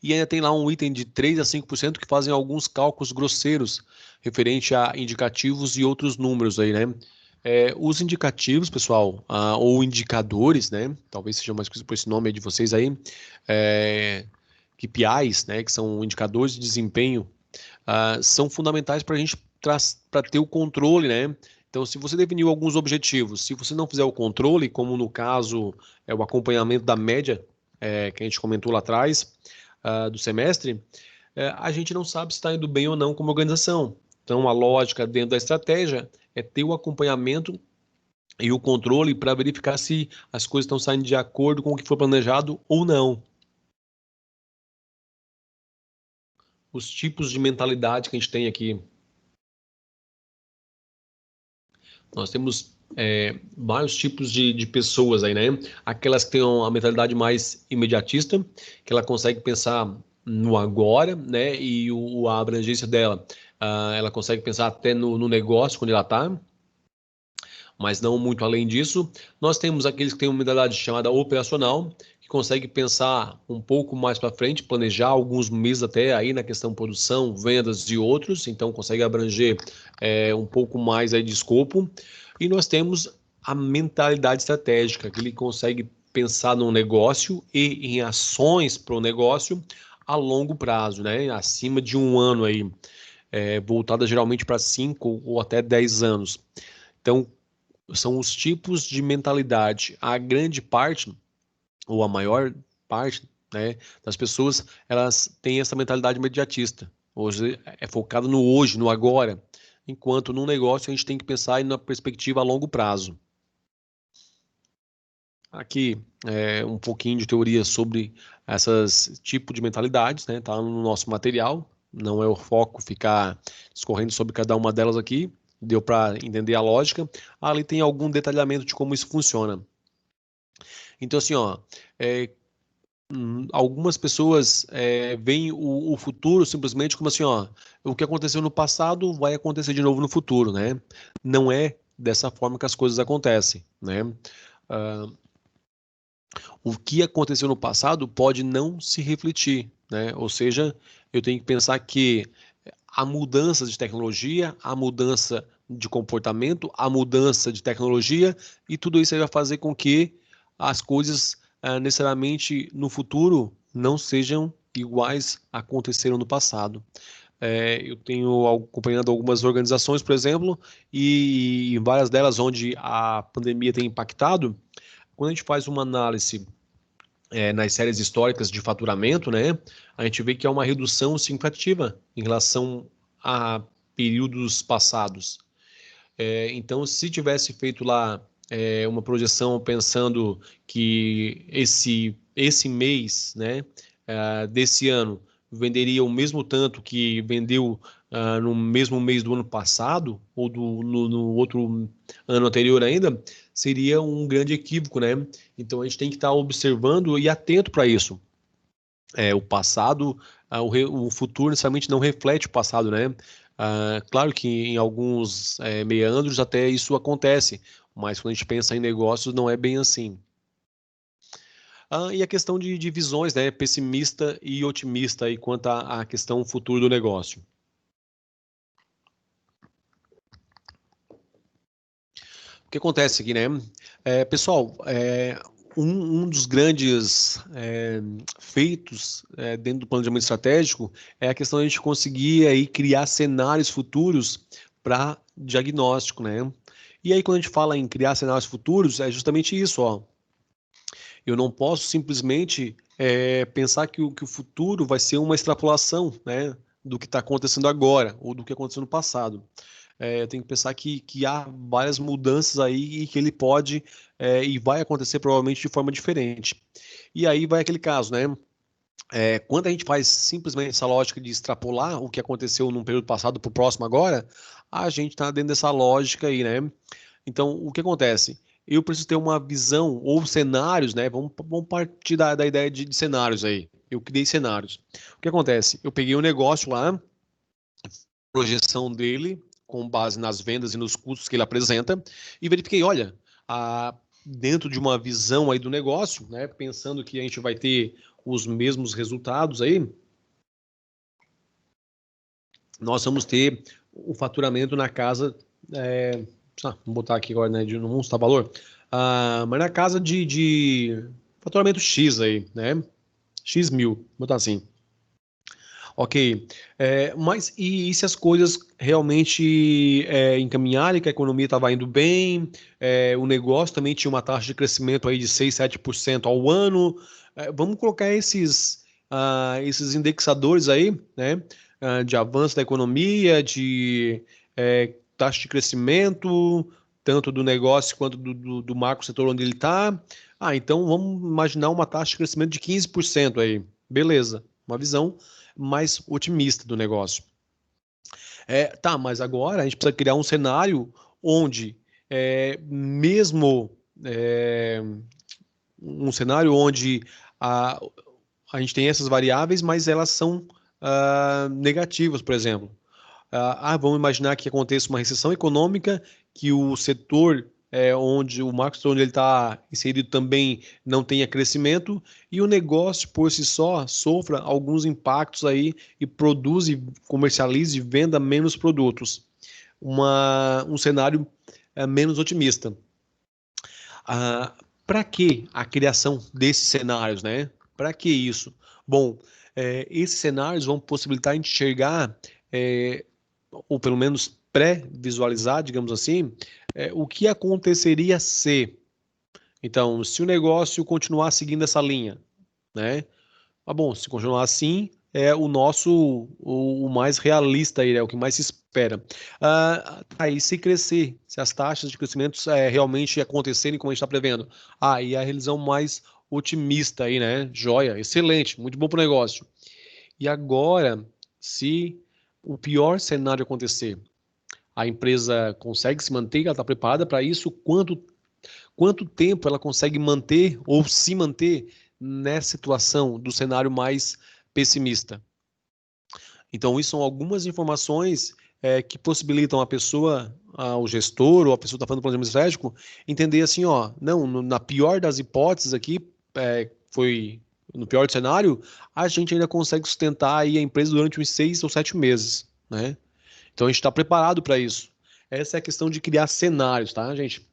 E ainda tem lá um item de 3 a 5% que fazem alguns cálculos grosseiros referente a indicativos e outros números aí, né? Os indicativos, pessoal, ou indicadores, né? Talvez seja mais coisa por esse nome aí de vocês aí, KPIs, né? Que são indicadores de desempenho, são fundamentais para a gente para ter o controle, né? Então, se você definiu alguns objetivos, se você não fizer o controle, como no caso é o acompanhamento da média, que a gente comentou lá atrás, do semestre, a gente não sabe se está indo bem ou não como organização. Então, a lógica dentro da estratégia é ter o acompanhamento e o controle para verificar se as coisas estão saindo de acordo com o que foi planejado ou não. Os tipos de mentalidade que a gente tem aqui. Nós temos vários tipos de pessoas aí, né? Aquelas que têm uma mentalidade mais imediatista, que ela consegue pensar no agora, né? E a abrangência dela, ela consegue pensar até no negócio quando ela está, mas não muito além disso. Nós temos aqueles que têm uma mentalidade chamada operacional, que consegue pensar um pouco mais para frente, planejar alguns meses até aí na questão produção, vendas e outros, então consegue abranger um pouco mais aí de escopo. E nós temos a mentalidade estratégica, que ele consegue pensar no negócio e em ações para o negócio a longo prazo, né? Acima de um ano aí, voltada geralmente para 5 ou até 10 anos. Então, são os tipos de mentalidade. A grande parte, ou a maior parte, né, das pessoas, elas têm essa mentalidade imediatista. Hoje é focado no hoje, no agora, enquanto no negócio a gente tem que pensar na perspectiva a longo prazo. Aqui um pouquinho de teoria sobre essas tipos de mentalidades, né? Tá no nosso material. Não é o foco ficar discorrendo sobre cada uma delas aqui. Deu para entender a lógica. Ali tem algum detalhamento de como isso funciona. Então, assim, ó, algumas pessoas veem o futuro simplesmente como assim, ó, o que aconteceu no passado vai acontecer de novo no futuro, né? Não é dessa forma que as coisas acontecem, né? O que aconteceu no passado pode não se refletir, né? Ou seja, eu tenho que pensar que a mudança de tecnologia, a mudança de comportamento, a mudança de tecnologia, e tudo isso vai fazer com que as coisas necessariamente no futuro não sejam iguais a aconteceram no passado. Eu tenho acompanhado algumas organizações, por exemplo, e em várias delas onde a pandemia tem impactado, quando a gente faz uma análise nas séries históricas de faturamento, né, a gente vê que há uma redução significativa em relação a períodos passados. Então, se tivesse feito lá uma projeção pensando que esse mês, né, desse ano venderia o mesmo tanto que vendeu no mesmo mês do ano passado ou no outro ano anterior ainda, seria um grande equívoco, né? Então a gente tem que estar observando e atento para isso. O passado, o futuro necessariamente não reflete o passado, né? Claro que em alguns meandros até isso acontece, mas quando a gente pensa em negócios não é bem assim. E a questão de visões, né, pessimista e otimista aí quanto à questão futuro do negócio. O que acontece aqui, né? Pessoal, um dos grandes feitos dentro do planejamento estratégico é a questão de a gente conseguir aí criar cenários futuros para diagnóstico, né? E aí, quando a gente fala em criar cenários futuros, é justamente isso, ó. Eu não posso simplesmente pensar que o futuro vai ser uma extrapolação, né, do que está acontecendo agora ou do que aconteceu no passado. Eu tenho que pensar que há várias mudanças aí e que ele pode e vai acontecer provavelmente de forma diferente. E aí vai aquele caso, né? Quando a gente faz simplesmente essa lógica de extrapolar o que aconteceu num período passado para o próximo agora, a gente está dentro dessa lógica aí, né? Então, o que acontece? Eu preciso ter uma visão ou cenários, né? Vamos partir da ideia de cenários aí. Eu criei cenários. O que acontece? Eu peguei um negócio lá, projeção dele, com base nas vendas e nos custos que ele apresenta, e verifiquei, olha, dentro de uma visão aí do negócio, né? Pensando que a gente vai ter os mesmos resultados aí, nós vamos ter o faturamento na casa, vamos botar aqui agora, né, de não está valor, mas na casa de faturamento X aí, né, X mil, vou botar assim. Ok, mas e se as coisas realmente encaminharem, que a economia estava indo bem, o negócio também tinha uma taxa de crescimento aí de 6, 7% ao ano, vamos colocar esses indexadores aí, né, de avanço da economia, de taxa de crescimento, tanto do negócio quanto do macro setor onde ele está. Então vamos imaginar uma taxa de crescimento de 15% aí, beleza, uma visão mais otimista do negócio. Tá, mas agora a gente precisa criar um cenário onde, mesmo um cenário onde a, a gente tem essas variáveis, mas elas são negativas, por exemplo. Vamos imaginar que aconteça uma recessão econômica, que o setor onde o macro setor onde ele está inserido também não tenha crescimento e o negócio por si só sofra alguns impactos aí e produza, comercialize e venda menos produtos. Um cenário menos otimista. Para que a criação desses cenários, né? Para que isso? Bom, esses cenários vão possibilitar a gente enxergar ou pelo menos pré-visualizar, digamos assim, o que aconteceria se. Então, se o negócio continuar seguindo essa linha, né? Bom, se continuar assim, é o mais realista aí, é o que mais se espera. Aí, se crescer, se as taxas de crescimento realmente acontecerem como a gente está prevendo, e a revisão mais otimista aí, né? Joia, excelente, muito bom para o negócio. E agora, se o pior cenário acontecer, a empresa consegue se manter, ela está preparada para isso? Quanto tempo ela consegue manter ou se manter nessa situação do cenário mais pessimista? Então, isso são algumas informações que possibilitam a pessoa, o gestor ou a pessoa que está falando do planejamento estratégico, entender assim, ó, não, na pior das hipóteses aqui, foi no pior cenário, a gente ainda consegue sustentar aí a empresa durante uns 6 ou 7 meses, né? Então a gente está preparado para isso. Essa é a questão de criar cenários, tá, gente?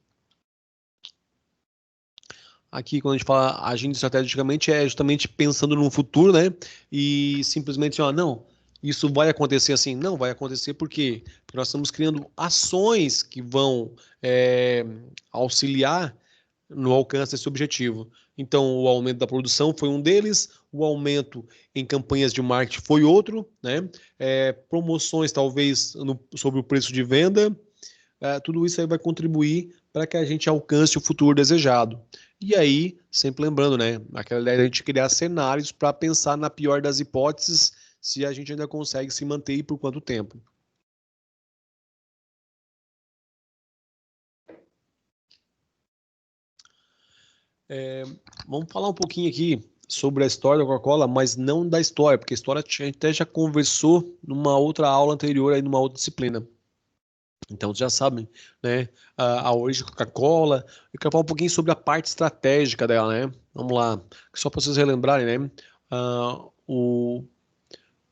Aqui, quando a gente fala agindo estrategicamente, é justamente pensando no futuro, né? E simplesmente, ó, não, isso vai acontecer assim. Não, vai acontecer por quê? Porque nós estamos criando ações que vão auxiliar no alcance desse objetivo. Então, o aumento da produção foi um deles, o aumento em campanhas de marketing foi outro, né? Promoções, talvez, sobre o preço de venda, tudo isso aí vai contribuir para que a gente alcance o futuro desejado. E aí, sempre lembrando, né? Aquela ideia de a gente criar cenários para pensar na pior das hipóteses, se a gente ainda consegue se manter e por quanto tempo. Vamos falar um pouquinho aqui sobre a história da Coca-Cola, mas não da história, porque a história a gente até já conversou numa outra aula anterior, aí numa outra disciplina. Então, vocês já sabem, né, a origem da Coca-Cola. Eu quero falar um pouquinho sobre a parte estratégica dela, né? Vamos lá, só para vocês relembrarem, né? O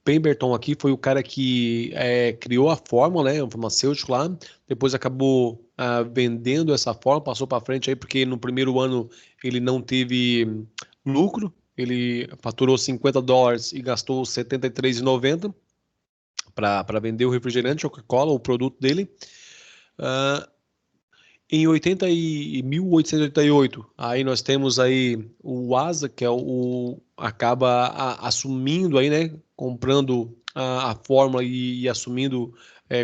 Pemberton aqui foi o cara que criou a fórmula, né? Um farmacêutico lá. Depois acabou vendendo essa fórmula, passou para frente aí, porque no primeiro ano ele não teve lucro. Ele faturou US$ 50 e gastou R$ 73,90 para vender o refrigerante Coca-Cola, o produto dele. Ah, em 1888, aí nós temos aí o Asa, que é acaba assumindo aí, né, comprando a fórmula e assumindo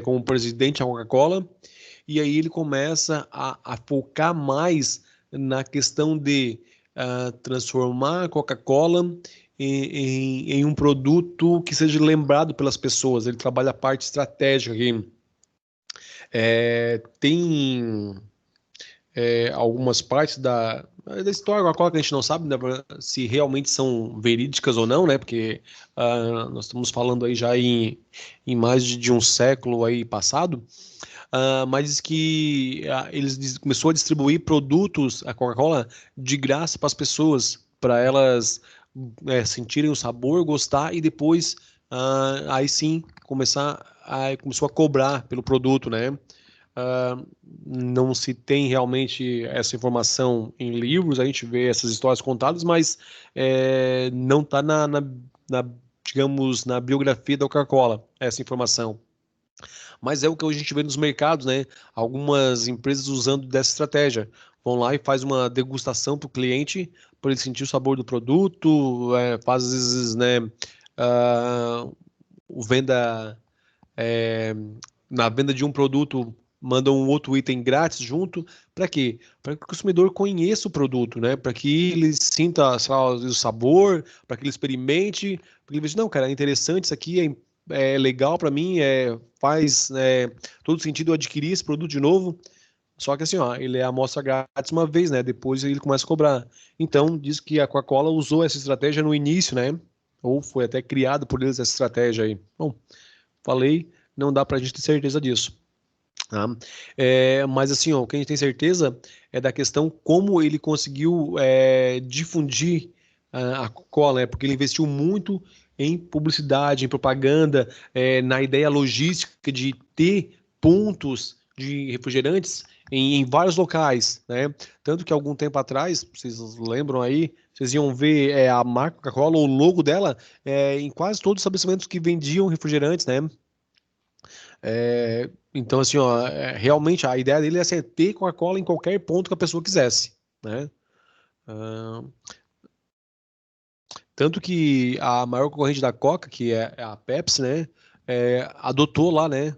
como presidente a Coca-Cola, e aí ele começa a focar mais na questão de transformar a Coca-Cola em um produto que seja lembrado pelas pessoas. Ele trabalha a parte estratégica aqui. Tem algumas partes da história da Coca que a gente não sabe, né, se realmente são verídicas ou não, né? Porque nós estamos falando aí já em mais de um século aí passado, mas diz que começou a distribuir produtos, a Coca-Cola, de graça para as pessoas, para elas sentirem o sabor, gostar e depois aí sim começou a cobrar pelo produto, né? Uh, não se tem realmente essa informação em livros, a gente vê essas histórias contadas, mas não está digamos, na biografia da Coca-Cola, essa informação. Mas é o que a gente vê nos mercados, né? Algumas empresas usando dessa estratégia. Vão lá e faz uma degustação para o cliente, para ele sentir o sabor do produto, faz às vezes, né, o venda na venda de um produto, manda um outro item grátis junto. Para quê? Para que o consumidor conheça o produto, né? Para que ele sinta, sei lá, o sabor, para que ele experimente, para que ele veja, não, cara, é interessante, isso aqui é legal para mim, faz todo sentido eu adquirir esse produto de novo. Só que assim, ó, ele é a amostra grátis uma vez, né? Depois ele começa a cobrar. Então, diz que a Coca-Cola usou essa estratégia no início, né? Ou foi até criado por eles essa estratégia aí. Bom, falei, não dá para a gente ter certeza disso. Tá? Mas assim, ó, o que a gente tem certeza é da questão como ele conseguiu difundir a Coca-Cola, né? Porque ele investiu muito em publicidade, em propaganda, na ideia logística de ter pontos de refrigerantes em vários locais, né? Tanto que algum tempo atrás, vocês lembram aí, vocês iam ver a marca Coca-Cola, o logo dela, em quase todos os estabelecimentos que vendiam refrigerantes, né? Então, assim, ó, realmente a ideia dele é ser ter Coca-Cola em qualquer ponto que a pessoa quisesse, né? Ah, tanto que a maior concorrente da Coca, que é a Pepsi, né? Adotou lá, né?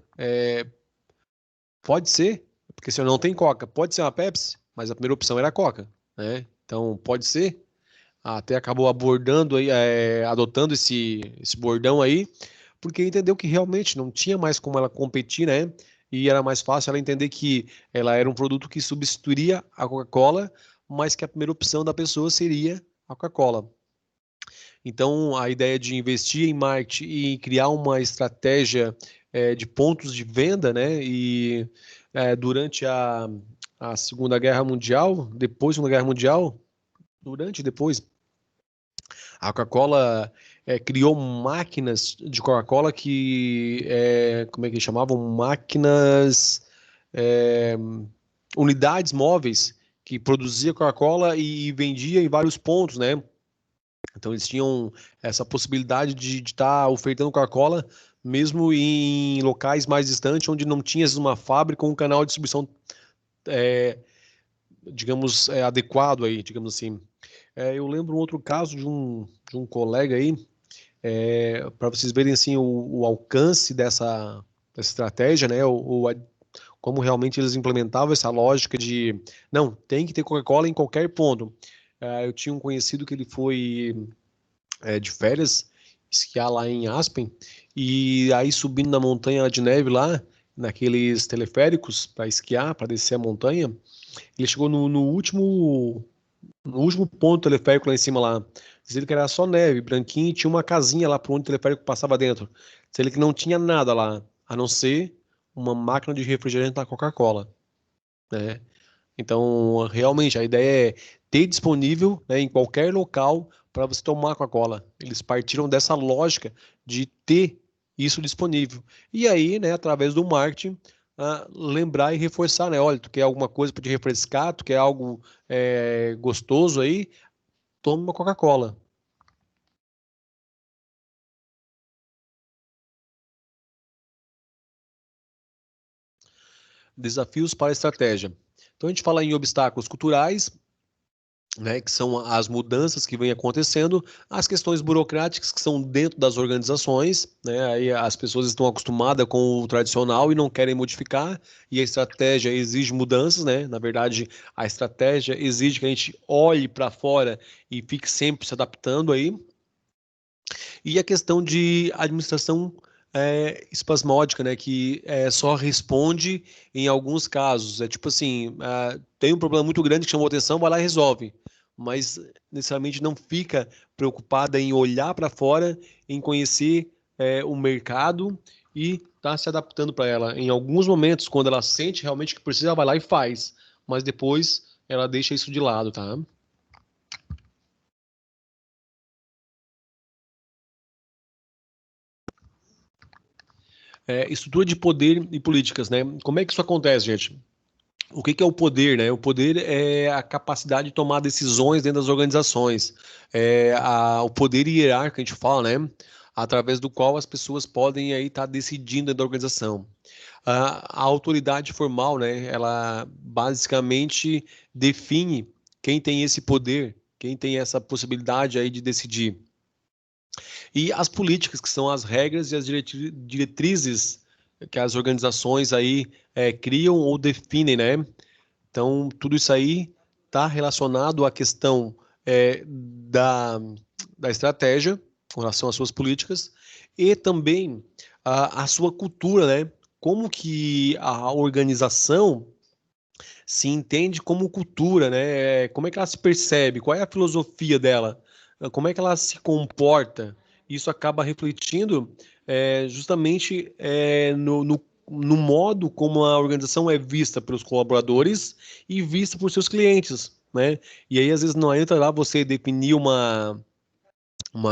Pode ser, porque se não tem Coca, pode ser uma Pepsi, mas a primeira opção era a Coca, né? Então, pode ser. Até acabou abordando aí, adotando esse bordão aí, porque entendeu que realmente não tinha mais como ela competir, né? E era mais fácil ela entender que ela era um produto que substituiria a Coca-Cola, mas que a primeira opção da pessoa seria a Coca-Cola. Então, a ideia de investir em marketing e criar uma estratégia de pontos de venda, né? E durante a Segunda Guerra Mundial, depois da Segunda Guerra Mundial, durante e depois, a Coca-Cola criou máquinas de Coca-Cola que, como é que eles chamavam? Máquinas, é, unidades móveis que produzia Coca-Cola e vendia em vários pontos, né? Então eles tinham essa possibilidade de estar ofertando Coca-Cola mesmo em locais mais distantes, onde não tinha uma fábrica ou um canal de distribuição, é, digamos, adequado aí, digamos assim. Eu lembro um outro caso de um colega aí, para vocês verem assim o alcance dessa estratégia, né? Como realmente eles implementavam essa lógica de não, tem que ter Coca-Cola em qualquer ponto. Eu tinha um conhecido que ele foi de férias esquiar lá em Aspen e aí subindo na montanha de neve lá, naqueles teleféricos para esquiar, para descer a montanha, ele chegou no último ponto do teleférico lá em cima lá. Diz ele que era só neve, branquinho, e tinha uma casinha lá para onde o teleférico passava dentro. Diz ele que não tinha nada lá, a não ser uma máquina de refrigerante da Coca-Cola, né? Então, realmente, a ideia é ter disponível, né, em qualquer local para você tomar Coca-Cola. Eles partiram dessa lógica de ter isso disponível. E aí, né, através do marketing, lembrar e reforçar, né? Olha, tu quer alguma coisa para te refrescar, tu quer algo gostoso aí, toma uma Coca-Cola. Desafios para a estratégia. Então, a gente fala em obstáculos culturais, né, que são as mudanças que vêm acontecendo, as questões burocráticas que são dentro das organizações, né, aí as pessoas estão acostumadas com o tradicional e não querem modificar, e a estratégia exige mudanças, né, na verdade, a estratégia exige que a gente olhe para fora e fique sempre se adaptando aí, e a questão de administração espasmódica, né, que só responde em alguns casos. É tipo assim, tem um problema muito grande que chamou atenção, vai lá e resolve. Mas necessariamente não fica preocupada em olhar para fora, em conhecer o mercado e tá se adaptando para ela. Em alguns momentos, quando ela sente realmente que precisa, ela vai lá e faz. Mas depois ela deixa isso de lado, tá? Estrutura de poder e políticas, né? Como é que isso acontece, gente? O que que é o poder, né? O poder é a capacidade de tomar decisões dentro das organizações. O poder hierárquico, que a gente fala, né? Através do qual as pessoas podem aí estar decidindo dentro da organização. A autoridade formal, né? Ela basicamente define quem tem esse poder, quem tem essa possibilidade aí de decidir. E as políticas, que são as regras e as diretrizes que as organizações aí criam ou definem, né? Então, tudo isso aí está relacionado à questão da estratégia com relação às suas políticas e também a sua cultura, né? Como que a organização se entende como cultura, né? Como é que ela se percebe? Qual é a filosofia dela? Como é que ela se comporta? Isso acaba refletindo justamente no modo como a organização é vista pelos colaboradores e vista por seus clientes, né? E aí, às vezes, não entra lá você definir uma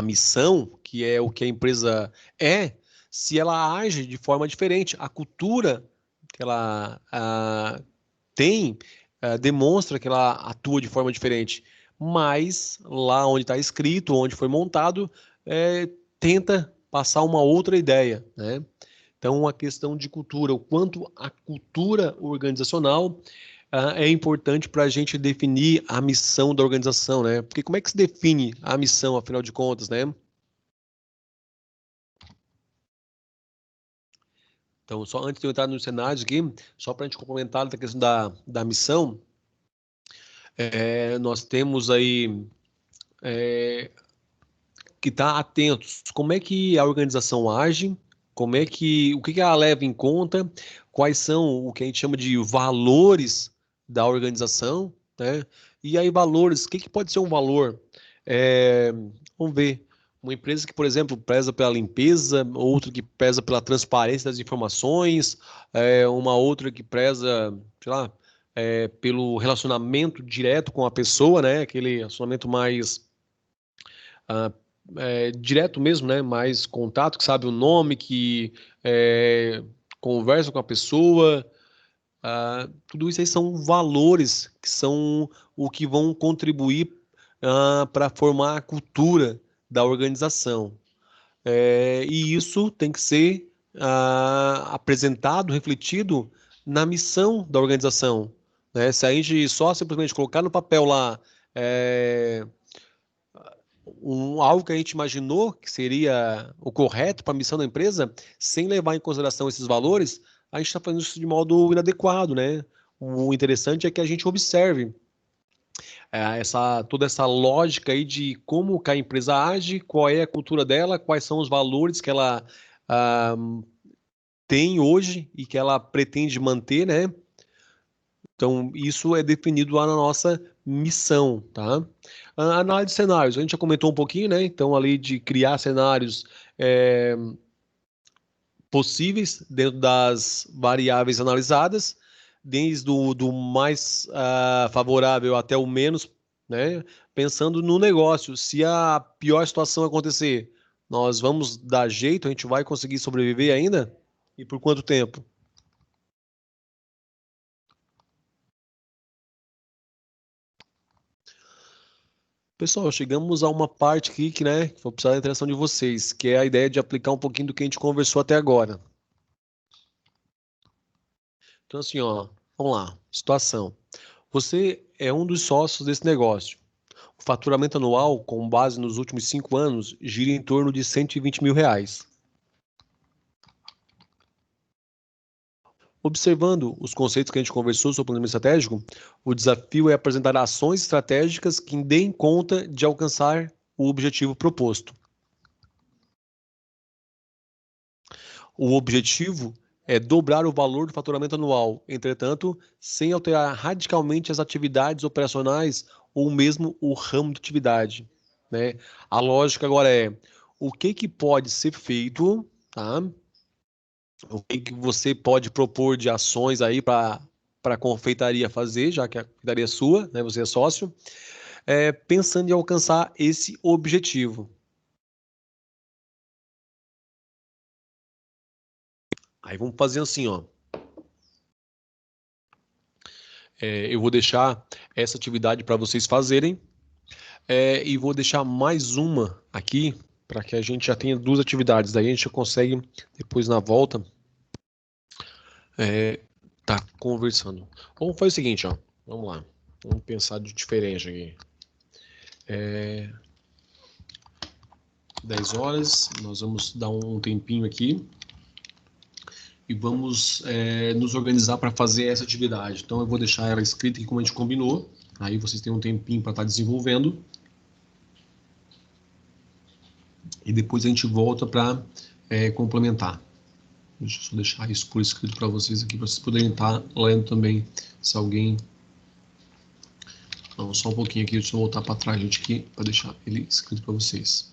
missão, que é o que a empresa é, se ela age de forma diferente. A cultura que ela tem, demonstra que ela atua de forma diferente, mas lá onde está escrito, onde foi montado, tenta passar uma outra ideia, né? Então, a questão de cultura, o quanto a cultura organizacional é importante para a gente definir a missão da organização, né? Porque como é que se define a missão, afinal de contas, né? Então, só antes de eu entrar no cenário aqui, só para a gente complementar a questão da missão, nós temos aí que estar atentos. Como é que a organização age? O que que ela leva em conta? Quais são o que a gente chama de valores da organização, né? E aí, valores, o que que pode ser um valor? É, vamos ver. Uma empresa que, por exemplo, preza pela limpeza, outra que preza pela transparência das informações, uma outra que preza, sei lá, pelo relacionamento direto com a pessoa, né? Aquele relacionamento mais ah, direto mesmo, né? Mais contato, que sabe o nome, que conversa com a pessoa. Tudo isso aí são valores que são o que vão contribuir para formar a cultura da organização. E isso tem que ser apresentado, refletido na missão da organização, né? Se a gente só simplesmente colocar no papel lá algo que a gente imaginou que seria o correto para a missão da empresa, sem levar em consideração esses valores, a gente está fazendo isso de modo inadequado, né? O interessante é que a gente observe toda essa lógica aí de como que a empresa age, qual é a cultura dela, quais são os valores que ela ah, tem hoje e que ela pretende manter, né? Então, isso é definido lá na nossa missão, tá? A análise de cenários, a gente já comentou um pouquinho, né? Então, ali de criar cenários possíveis dentro das variáveis analisadas, desde o do mais favorável até o menos, né? Pensando no negócio. Se a pior situação acontecer, nós vamos dar jeito, a gente vai conseguir sobreviver ainda? E por quanto tempo? Pessoal, chegamos a uma parte aqui que, né, vou precisar da interação de vocês, que é a ideia de aplicar um pouquinho do que a gente conversou até agora. Então, assim, ó, vamos lá, situação. Você é um dos sócios desse negócio. O faturamento anual, com base nos últimos 5 anos, gira em torno de R$ 120 mil. Observando os conceitos que a gente conversou sobre o planejamento estratégico, o desafio é apresentar ações estratégicas que deem conta de alcançar o objetivo proposto. O objetivo é dobrar o valor do faturamento anual, entretanto, sem alterar radicalmente as atividades operacionais ou mesmo o ramo de atividade, né? A lógica agora é o que pode ser feito, tá? O que você pode propor de ações aí para a confeitaria fazer, já que a confeitaria é sua, né? Você é sócio, pensando em alcançar esse objetivo. Aí vamos fazer assim, ó. Eu vou deixar essa atividade para vocês fazerem e vou deixar mais uma aqui para que a gente já tenha 2 atividades. Daí a gente consegue, depois na volta, tá conversando. Vamos fazer o seguinte, ó. Vamos lá. Vamos pensar de diferente aqui. 10 horas, nós vamos dar um tempinho aqui e vamos nos organizar para fazer essa atividade. Então eu vou deixar ela escrita aqui como a gente combinou. Aí vocês têm um tempinho para estar desenvolvendo. E depois a gente volta para complementar. Deixa eu só deixar isso por escrito para vocês aqui, para vocês poderem estar lendo também, se alguém... Não, só um pouquinho aqui, deixa eu voltar para trás, gente, aqui, para deixar ele escrito para vocês.